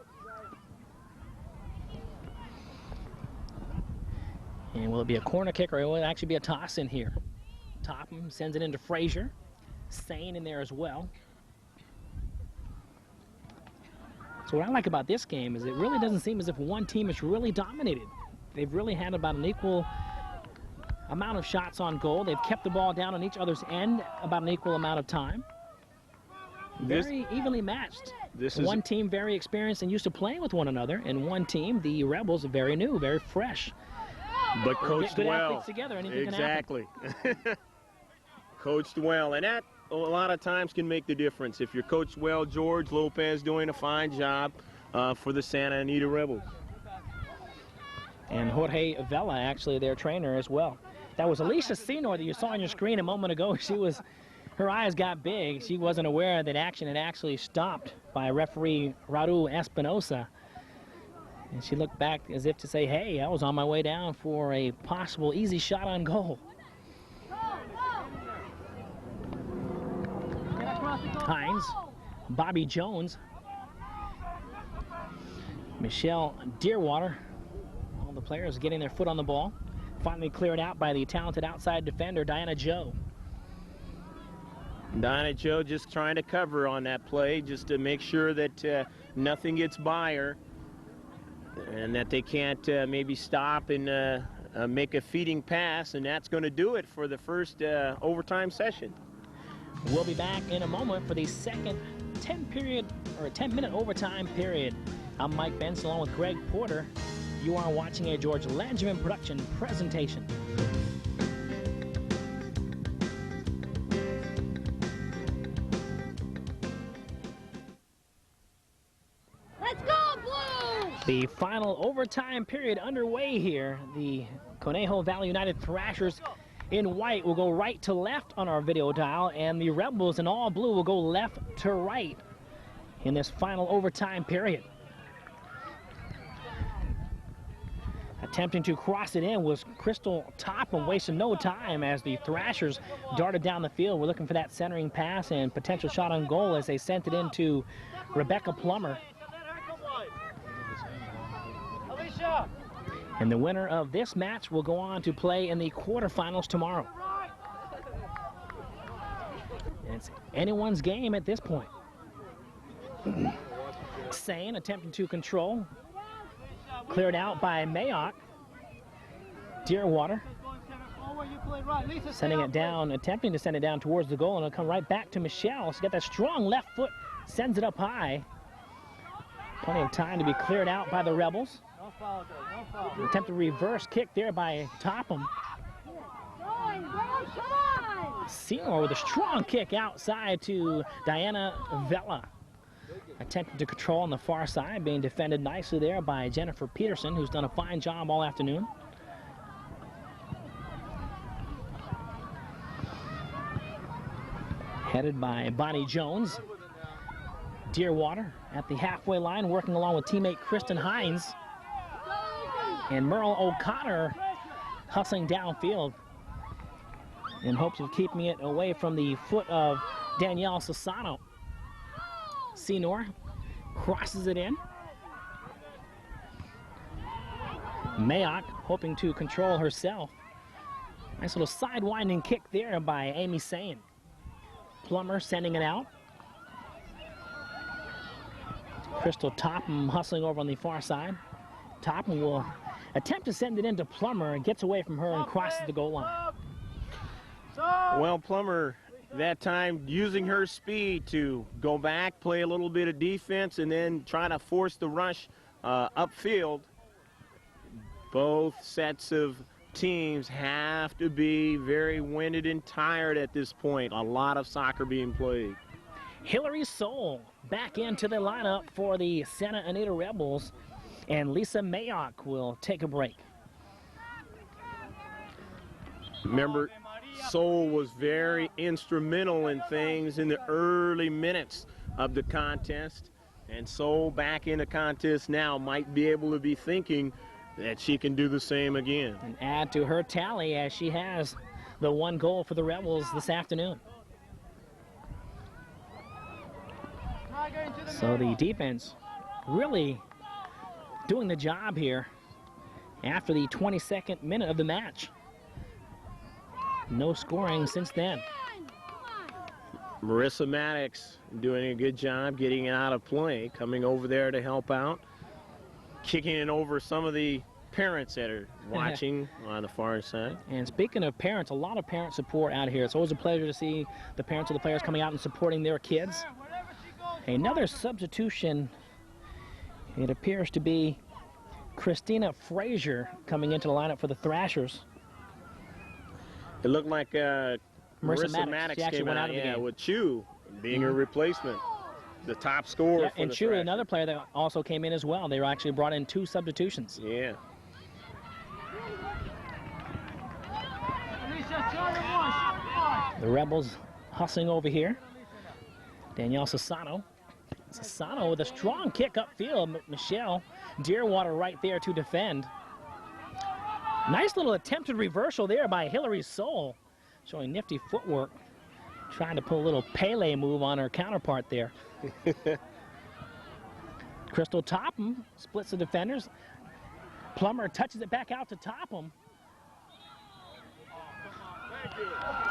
And will it be a corner kick, or will it actually be a toss in here? Topham sends it into Frazier. Sane in there as well. So what I like about this game is it really doesn't seem as if one team is really dominated. They've really had about an equal amount of shots on goal. They've kept the ball down on each other's end about an equal amount of time. Very evenly matched. One team very experienced and used to playing with one another, and one team, the Rebels, very new, very fresh. But coached good well. athletes together, anything exactly. can happen. Coached well, and that a lot of times can make the difference. If you're coached well, George Lopez doing a fine job for the Santa Anita Rebels. And Jorge Vela, actually, their trainer as well. That was Alicia Senior that you saw on your screen a moment ago. Her eyes got big. She wasn't aware that action had actually stopped by referee Raul Espinosa. And she looked back as if to say, hey, I was on my way down for a possible easy shot on goal. Hines, Bobby Jones, Michelle Dearwater. All the players getting their foot on the ball. Finally cleared out by the talented outside defender, Diana Joe. Diana Joe just trying to cover on that play just to make sure that nothing gets by her and that they can't maybe stop and make a feeding pass, and that's going to do it for the first overtime session. We'll be back in a moment for the second 10-minute overtime period. I'm Mike Benson along with Greg Porter. You are watching a George Langevin production presentation. Let's go, Blues! The final overtime period underway here. The Conejo Valley United Thrashers in white will go right to left on our video dial, and the Rebels in all blue will go left to right in this final overtime period. Attempting to cross it in was Crystal Topham, wasting no time as the Thrashers darted down the field. We're looking for that centering pass and potential shot on goal as they sent it into Rebecca Plummer. And the winner of this match will go on to play in the quarterfinals tomorrow. And it's anyone's game at this point. Sane attempting to control. Cleared out by Mayock. Dearwater sending it down, attempting to send it down towards the goal, and it'll come right back to Michelle. She's got that strong left foot, sends it up high. Plenty of time to be cleared out by the Rebels. Attempt a reverse kick there by Topham. Seymour with a strong kick outside to Diana Vella. Attempting to control on the far side, being defended nicely there by Jennifer Peterson, who's done a fine job all afternoon. Headed by Bonnie Jones. Dearwater at the halfway line, working along with teammate Kristen Hines. And Merle O'Connor hustling downfield in hopes of keeping it away from the foot of Danielle Sassano. Senor crosses it in. Mayock hoping to control herself. Nice little sidewinding kick there by Amy Sane. Plummer sending it out. Crystal Topham hustling over on the far side. Topham will attempt to send it into Plummer and gets away from her and crosses the goal line. Well, Plummer that time using her speed to go back, play a little bit of defense, and then try to force the rush upfield. Both sets of teams have to be very winded and tired at this point. A lot of soccer being played. Hillary Soul back into the lineup for the Santa Anita Rebels, and Lisa Mayock will take a break. Remember, Soul was very instrumental in things in the early minutes of the contest, and Soul back in the contest now might be able to be thinking that she can do the same again. And add to her tally as she has the one goal for the Rebels this afternoon. So the defense really doing the job here after the 22nd minute of the match. No scoring since then. Marissa Maddox doing a good job getting it out of play, coming over there to help out, kicking it over some of the parents that are watching on the far side. And speaking of parents, a lot of parent support out here. It's always a pleasure to see the parents of the players coming out and supporting their kids. Another substitution, it appears to be Christina Frazier coming into the lineup for the Thrashers. It looked like Marissa Maddox came went out of the game. with Chu being her replacement, the top scorer. Yeah, for and the Chu, Thrashers. another player that also came in as well. They were actually brought in 2 substitutions. Yeah. The Rebels hustling over here. Danielle Sassano. Sassano with a strong kick upfield. Michelle Deerwater right there to defend. Nice little attempted reversal there by Hillary Soul, showing nifty footwork, trying to pull a little Pele move on her counterpart there. Crystal Topham splits the defenders. Plummer touches it back out to Topham.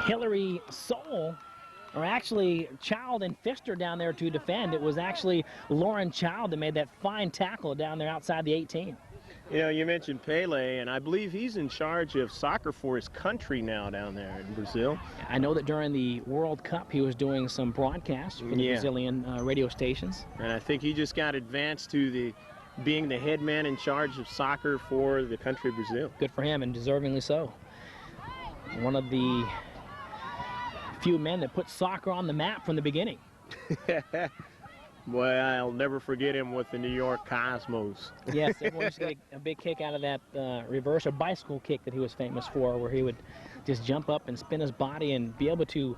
Hillary Soul, or actually Child and Pfister down there to defend. It was actually Lauren Child that made that fine tackle down there outside the 18. You know, you mentioned Pele, and I believe he's in charge of soccer for his country now down there in Brazil. I know that during the World Cup he was doing some broadcasts for the Brazilian radio stations. And I think he just got advanced to being the head man in charge of soccer for the country of Brazil. Good for him, and deservingly so. One of the few men that put soccer on the map from the beginning. Boy, I'll never forget him with the New York Cosmos. Yes, everyone used to get a big kick out of that reverse or bicycle kick that he was famous for, where he would just jump up and spin his body and be able to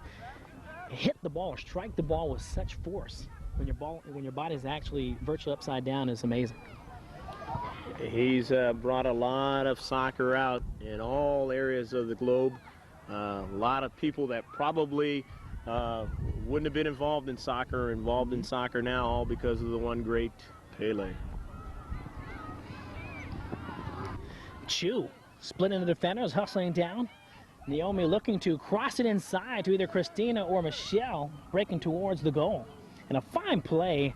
hit the ball, strike the ball with such force when your body's actually virtually upside down is amazing. He's brought a lot of soccer out in all areas of the globe. A lot of people that probably wouldn't have been involved in soccer are involved in soccer now, all because of the one great Pele. Chu splitting the defenders, hustling down. Naomi looking to cross it inside to either Christina or Michelle, breaking towards the goal. And a fine play,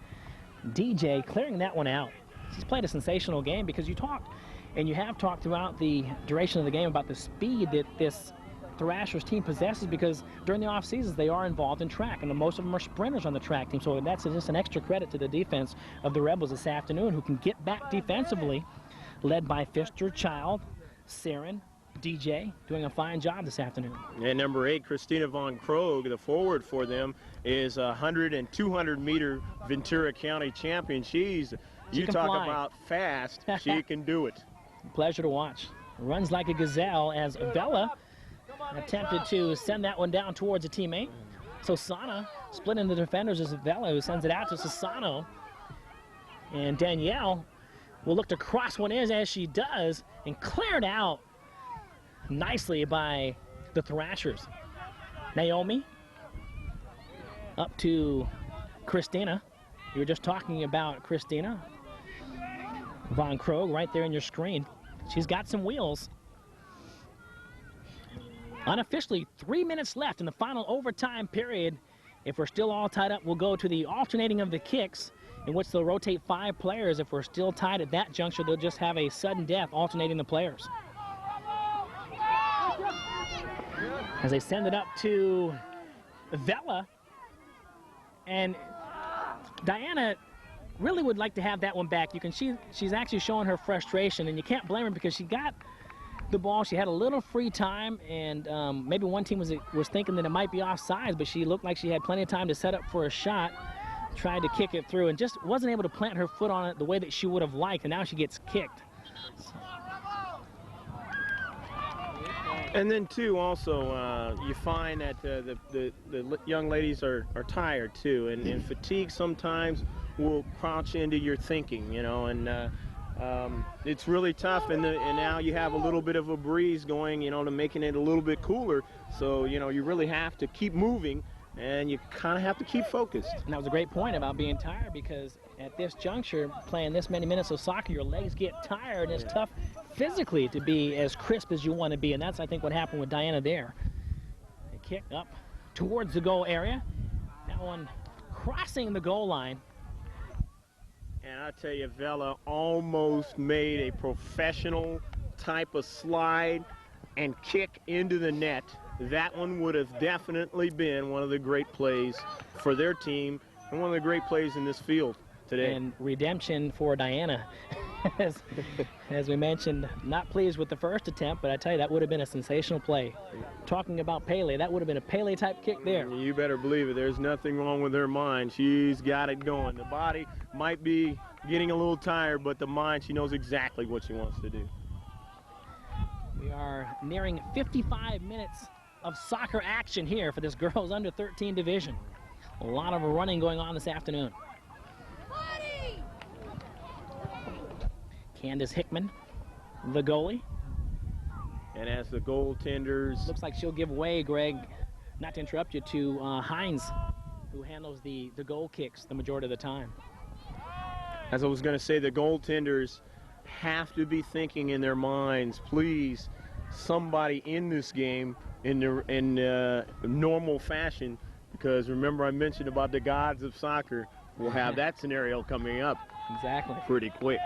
DJ clearing that one out. She's played a sensational game, because you talked, and you have talked throughout the duration of the game about the speed that this Thrashers team possesses, because during the off seasons they are involved in track, and most of them are sprinters on the track team. So that's just an extra credit to the defense of the Rebels this afternoon, who can get back defensively, led by Pfister, Child, Saren, DJ, doing a fine job this afternoon. And number 8, Christina Von Krogh, the forward for them, is a 100 and 200 meter Ventura County champion. You talk fly. about fast, she can do it. Pleasure to watch. Runs like a gazelle as Bella attempted to send that one down towards a teammate. So Sana splitting the defenders as Vela, who sends it out to Sassano. And Danielle will look to cross one in, as she does, and cleared out nicely by the Thrashers. Naomi up to Christina. You were just talking about Christina Von Krogh right there on your screen. She's got some wheels. Unofficially, 3 minutes left in the final overtime period. If we're still all tied up, we'll go to the alternating of the kicks, in which they'll rotate 5 players. If we're still tied at that juncture, they'll just have a sudden death alternating the players. As they send it up to Vela, and Diana really would like to have that one back. She's actually showing her frustration, and you can't blame her, because she got the ball. She had a little free time, and maybe one team was thinking that it might be offsides, but she looked like she had plenty of time to set up for a shot. Tried to kick it through and just wasn't able to plant her foot on it the way that she would have liked, and now she gets kicked. And then too, also, you find that the young ladies are tired too, and fatigue sometimes will crouch into your thinking, you know, and it's really tough. And now you have a little bit of a breeze going, you know, to making it a little bit cooler. So, you know, you really have to keep moving, and you kind of have to keep focused. And that was a great point about being tired, because at this juncture, playing this many minutes of soccer, your legs get tired, and it's tough physically to be as crisp as you want to be. And that's, I think, what happened with Diana there. A kick up towards the goal area. That one crossing the goal line. And I tell you, Vela almost made a professional type of slide and kick into the net. That one would have definitely been one of the great plays for their team, and one of the great plays in this field today. And redemption for Diana. As we mentioned, not pleased with the first attempt, but I tell you, that would have been a sensational play. Talking about Pele, that would have been a Pele-type kick there. You better believe it. There's nothing wrong with her mind. She's got it going. The body might be getting a little tired, but the mind, she knows exactly what she wants to do. We are nearing 55 minutes of soccer action here for this girls under 13 division. A lot of running going on this afternoon. Candace Hickman, the goalie. And as the goaltenders... Looks like she'll give way, Greg, not to interrupt you, to Hines, who handles the goal kicks the majority of the time. As I was going to say, the goaltenders have to be thinking in their minds, please, somebody in this game in normal fashion, because remember I mentioned about the gods of soccer. We'll have that scenario coming up exactly pretty quick.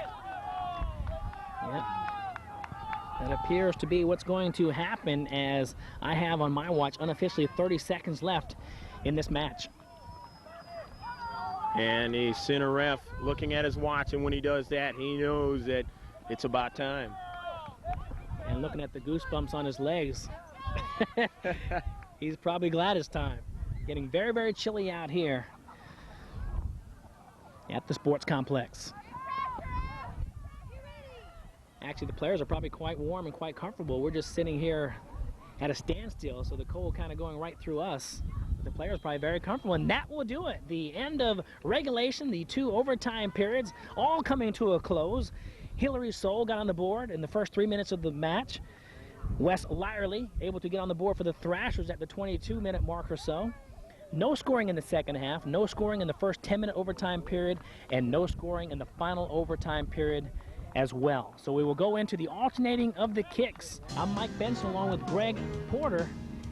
Yep. That appears to be what's going to happen, as I have on my watch unofficially 30 seconds left in this match. And the center ref looking at his watch, and when he does that, he knows that it's about time. And looking at the goosebumps on his legs, he's probably glad it's time. Getting very, very chilly out here at the sports complex. Actually, the players are probably quite warm and quite comfortable. We're just sitting here at a standstill, so the cold kind of going right through us. The players probably very comfortable, and that will do it. The end of regulation, the 2 overtime periods, all coming to a close. Hillary Soul got on the board in the first 3 minutes of the match. Wes Lyerly able to get on the board for the Thrashers at the 22-minute mark or so. No scoring in the second half, no scoring in the first 10-minute overtime period, and no scoring in the final overtime period as well. So we will go into the alternating of the kicks. I'm Mike Benson along with Greg Porter.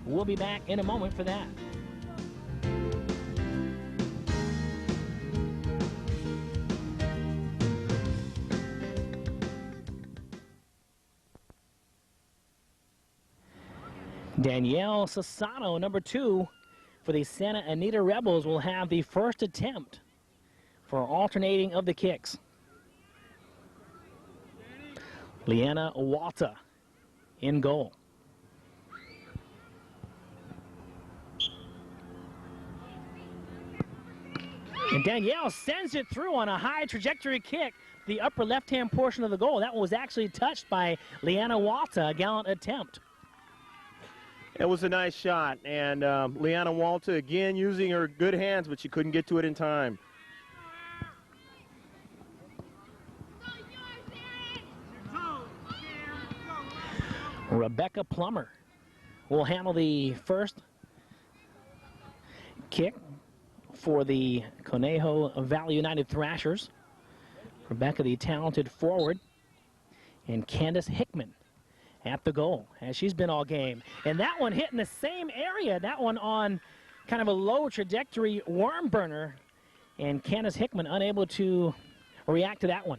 We'll be back in a moment for that. Danielle Sassano, number 2 for the Santa Anita Rebels, will have the first attempt for alternating of the kicks. Leanna Walta in goal. And Danielle sends it through on a high trajectory kick, the upper left-hand portion of the goal. That one was actually touched by Leanna Walta, a gallant attempt. It was a nice shot, and Leanna Walta again using her good hands, but she couldn't get to it in time. Rebecca Plummer will handle the first kick for the Conejo Valley United Thrashers. Rebecca, the talented forward, and Candace Hickman at the goal, as she's been all game. And that one hit in the same area, that one on kind of a low trajectory worm burner, and Candace Hickman unable to react to that one.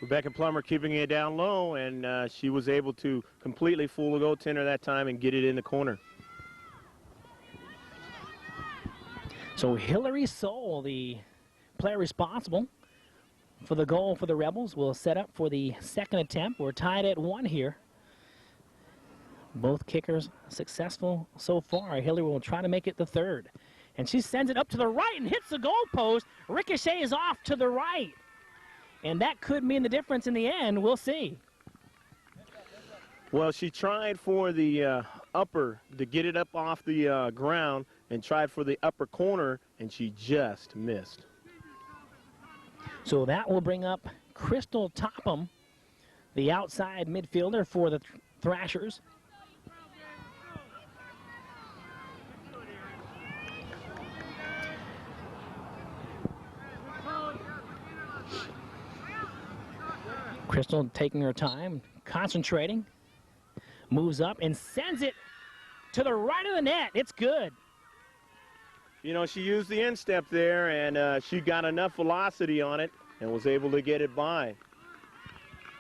Rebecca Plummer keeping it down low, and she was able to completely fool the goaltender that time and get it in the corner. So Hillary Soul, the player responsible for the goal for the Rebels, will set up for the second attempt. We're tied at 1 here. Both kickers successful so far. Hillary will try to make it the third. And she sends it up to the right and hits the goal post. Ricochet is off to the right. And that could mean the difference in the end. We'll see. Well, she tried for the upper to get it up off the ground and tried for the upper corner, and she just missed. So that will bring up Crystal Topham, the outside midfielder for the Thrashers. Crystal taking her time, concentrating, moves up and sends it to the right of the net. It's good. You know, she used the instep there, and she got enough velocity on it and was able to get it by.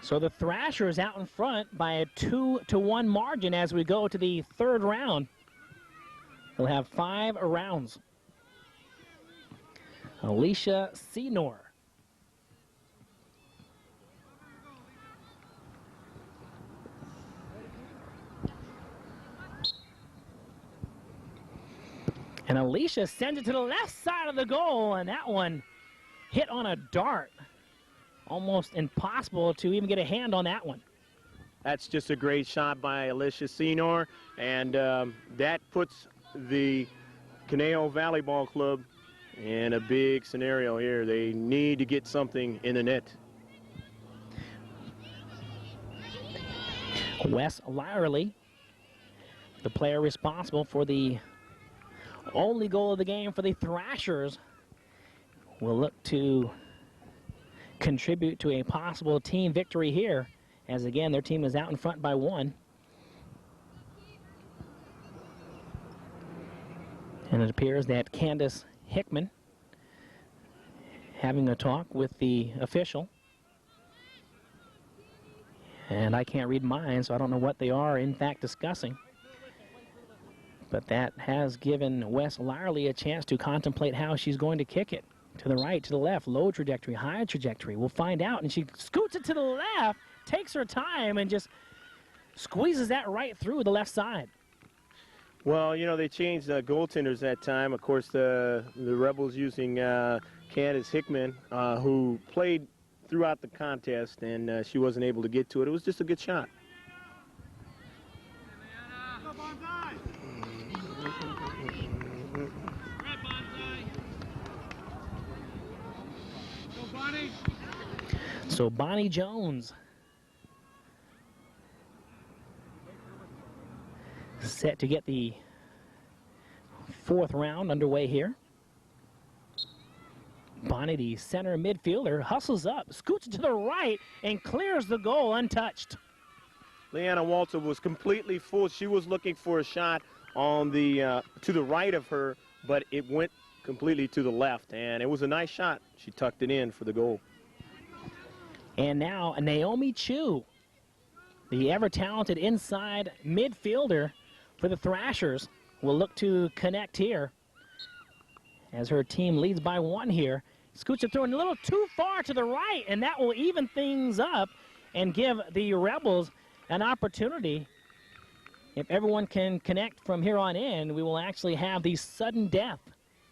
So the Thrashers out in front by a 2-1 margin as we go to the third round. They'll have 5 rounds. Alicia Senor. And Alicia sends it to the left side of the goal, and that one hit on a dart. Almost impossible to even get a hand on that one. That's just a great shot by Alicia Senor, and that puts the Conejo Valley Ball Club in a big scenario here. They need to get something in the net. Wes Lyerly, the player responsible for the only goal of the game for the Thrashers, will look to contribute to a possible team victory here, as again their team is out in front by 1. And it appears that Candace Hickman having a talk with the official. And I can't read minds, so I don't know what they are in fact discussing. But that has given Wes Lyerly a chance to contemplate how she's going to kick it. To the right, to the left, low trajectory, high trajectory. We'll find out. And she scoots it to the left, takes her time, and just squeezes that right through the left side. Well, you know, they changed goaltenders that time. Of course, the Rebels using Candace Hickman, who played throughout the contest, and she wasn't able to get to it. It was just a good shot. So Bonnie Jones set to get the 4th round underway here. Bonnie, the center midfielder, hustles up, scoots to the right, and clears the goal untouched. Leanna Walter was completely full. She was looking for a shot on the to the right of her, but it went completely to the left, and it was a nice shot. She tucked it in for the goal. And now Naomi Chu, the ever-talented inside midfielder for the Thrashers, will look to connect here as her team leads by 1 here. Scoots it through a little too far to the right, and that will even things up and give the Rebels an opportunity. If everyone can connect from here on in, we will actually have the sudden death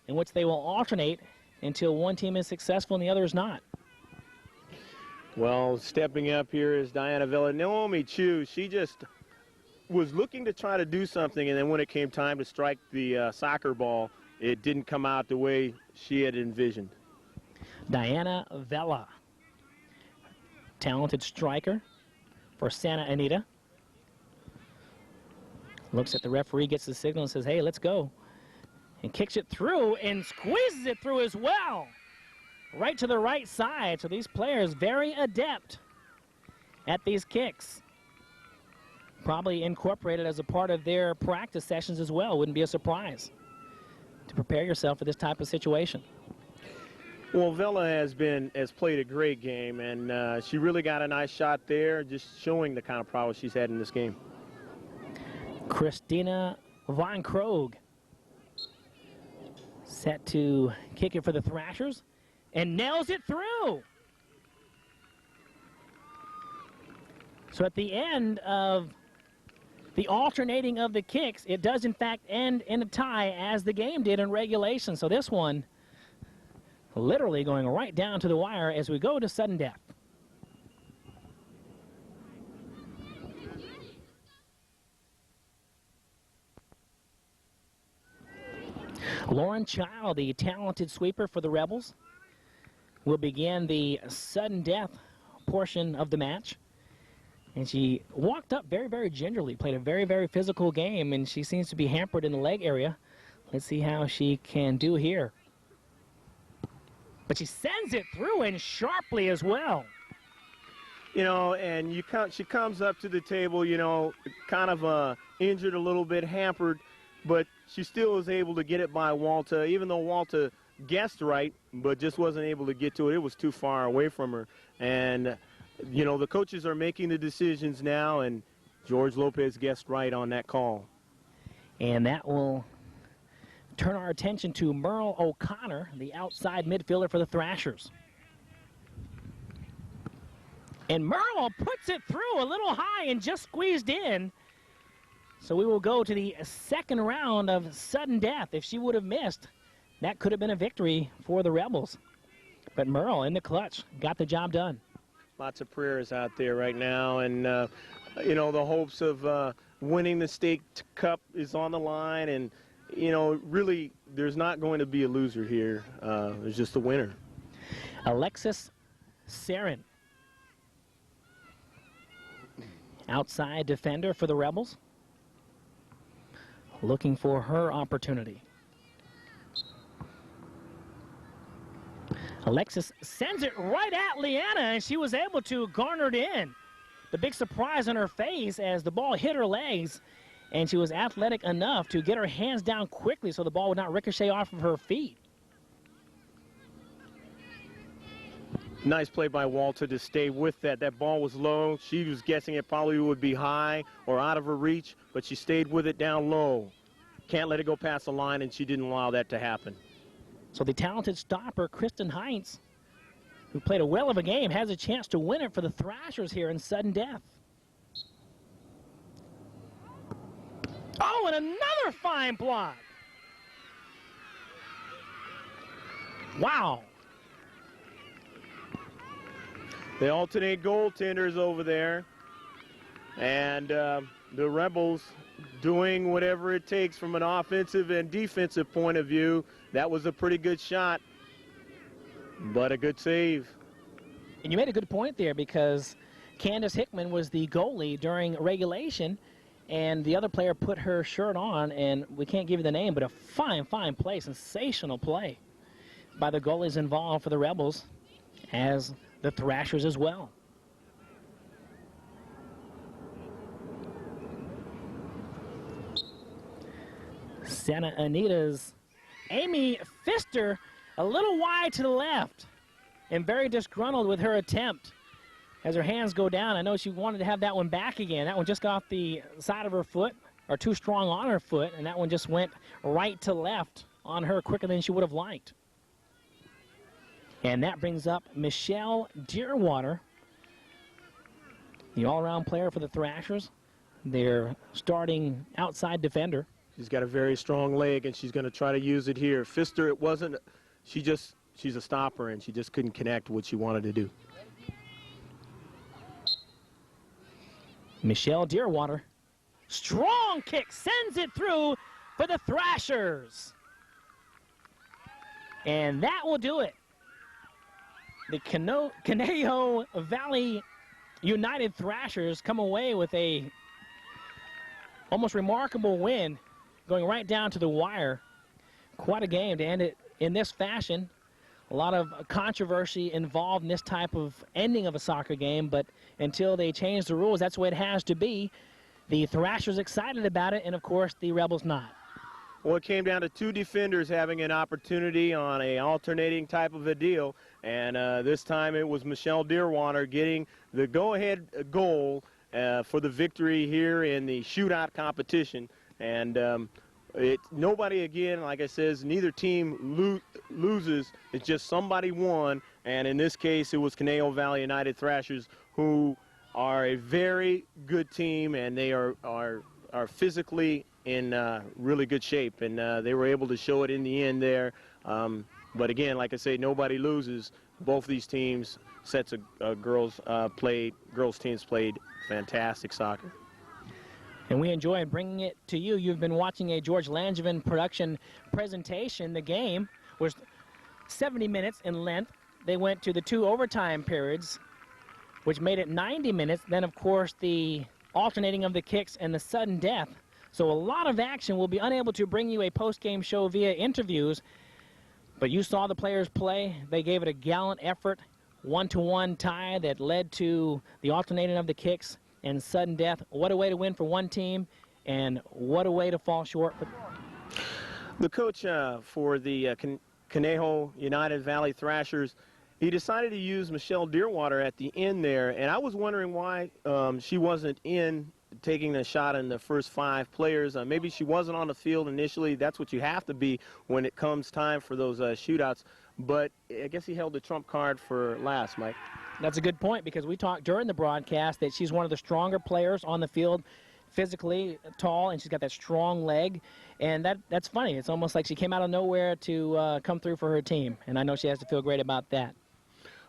in which they will alternate until one team is successful and the other is not. Well, stepping up here is Diana Villa. Naomi Chu, she just was looking to try to do something, and then when it came time to strike the soccer ball, it didn't come out the way she had envisioned. Diana Vella, talented striker for Santa Anita. Looks at the referee, gets the signal, and says, hey, let's go. And kicks it through and squeezes it through as well. Right to the right side. So these players very adept at these kicks. Probably incorporated as a part of their practice sessions as well. Wouldn't be a surprise to prepare yourself for this type of situation. Well, Vella has played a great game, and she really got a nice shot there, just showing the kind of prowess she's had in this game. Christina Von Krogh set to kick it for the Thrashers and nails it through. So at the end of the alternating of the kicks, it does in fact end in a tie as the game did in regulation. So this one literally going right down to the wire as we go to sudden death. Lauren Child, the talented sweeper for the Rebels, will begin the sudden death portion of the match. And she walked up very, very gingerly, played a very, very physical game, and she seems to be hampered in the leg area. Let's see how she can do here. But she sends it through and sharply as well. You know, and she comes up to the table, you know, kind of injured a little bit, hampered, but she still was able to get it by Walter, even though Walter guessed right, but just wasn't able to get to it. It was too far away from her. And, you know, the coaches are making the decisions now, and George Lopez guessed right on that call. And that will turn our attention to Merle O'Connor, the outside midfielder for the Thrashers. And Merle puts it through a little high and just squeezed in. So we will go to the second round of sudden death. If she would have missed, that could have been a victory for the Rebels. But Merle in the clutch got the job done. Lots of prayers out there right now, and you know, the hopes of winning the state cup is on the line, and you know, really there's not going to be a loser here. There's just a winner. Alexis Sarin outside defender for the Rebels, looking for her opportunity. Alexis sends it right at Leanna, and she was able to garner it in. The big surprise on her face as the ball hit her legs, and she was athletic enough to get her hands down quickly so the ball would not ricochet off of her feet. Nice play by Walter to stay with that. That ball was low. She was guessing it probably would be high or out of her reach, but she stayed with it down low. Can't let it go past the line, and she didn't allow that to happen. So the talented stopper, Kristen Heinz, who played a whale of a game, has a chance to win it for the Thrashers here in sudden death. Oh, and another fine block. Wow. They alternate goaltenders over there, and the Rebels doing whatever it takes from an offensive and defensive point of view. That was a pretty good shot, but a good save. And you made a good point there, because Candace Hickman was the goalie during regulation, and the other player put her shirt on, and we can't give you the name, but a fine, fine play, sensational play by the goalies involved for the Rebels, as the Thrashers as well. Santa Anita's Amy Pfister a little wide to the left and very disgruntled with her attempt as her hands go down. I know she wanted to have that one back again. That one just got off the side of her foot, or too strong on her foot, and that one just went right to left on her quicker than she would have liked. And that brings up Michelle Deerwater, the all-around player for the Thrashers, their starting outside defender. She's got a very strong leg, and she's going to try to use it here. Pfister, it wasn't, she's a stopper, and she just couldn't connect what she wanted to do. Michelle Deerwater, strong kick, sends it through for the Thrashers. And that will do it. The Conejo Valley United Thrashers come away with a almost remarkable win, going right down to the wire. Quite a game to end it in this fashion. A lot of controversy involved in this type of ending of a soccer game, but until they change the rules, that's the way it has to be. The Thrashers excited about it, and of course the Rebels not. Well, it came down to two defenders having an opportunity on a alternating type of a deal, and this time it was Michelle Deerwater getting the go-ahead goal for the victory here in the shootout competition. And nobody, again, like I says, neither team loses. It's just somebody won, and in this case it was Conejo Valley United Thrashers, who are a very good team, and they are physically in really good shape, and they were able to show it in the end there. But again, like I say, nobody loses. Both these teams, sets of girls teams played fantastic soccer. And we enjoy bringing it to you. You've been watching a George Langevin production presentation. The game was 70 minutes in length. They went to the 2 overtime periods, which made it 90 minutes. Then, of course, the alternating of the kicks and the sudden death. So a lot of action. We'll be unable to bring you a post-game show via interviews, but you saw the players play. They gave it a gallant effort, 1-1 tie that led to the alternating of the kicks and sudden death. What a way to win for one team, and what a way to fall short. The coach for the Conejo United Valley Thrashers, he decided to use Michelle Deerwater at the end there, and I was wondering why she wasn't in taking the shot in the first 5 players. Maybe she wasn't on the field initially. That's what you have to be when it comes time for those shootouts. But I guess he held the trump card for last, Mike. That's a good point, because we talked during the broadcast that she's one of the stronger players on the field, physically tall, and she's got that strong leg. And that's funny. It's almost like she came out of nowhere to come through for her team. And I know she has to feel great about that.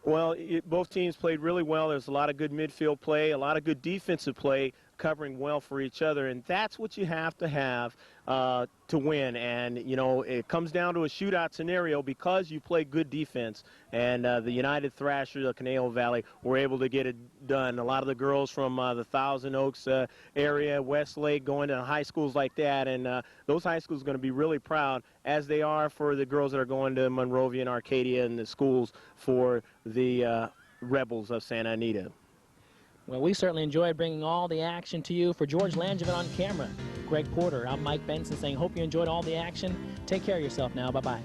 Well, both teams played really well. There's a lot of good midfield play, a lot of good defensive play, covering well for each other, and that's what you have to have to win. And, you know, it comes down to a shootout scenario because you play good defense. And the United Thrashers of Conejo Valley were able to get it done. A lot of the girls from the Thousand Oaks area, Westlake, going to high schools like that. And those high schools are going to be really proud, as they are for the girls that are going to Monrovia and Arcadia and the schools for the Rebels of Santa Anita. Well, we certainly enjoyed bringing all the action to you. For George Langevin on camera, Greg Porter, I'm Mike Benson saying hope you enjoyed all the action. Take care of yourself now. Bye-bye.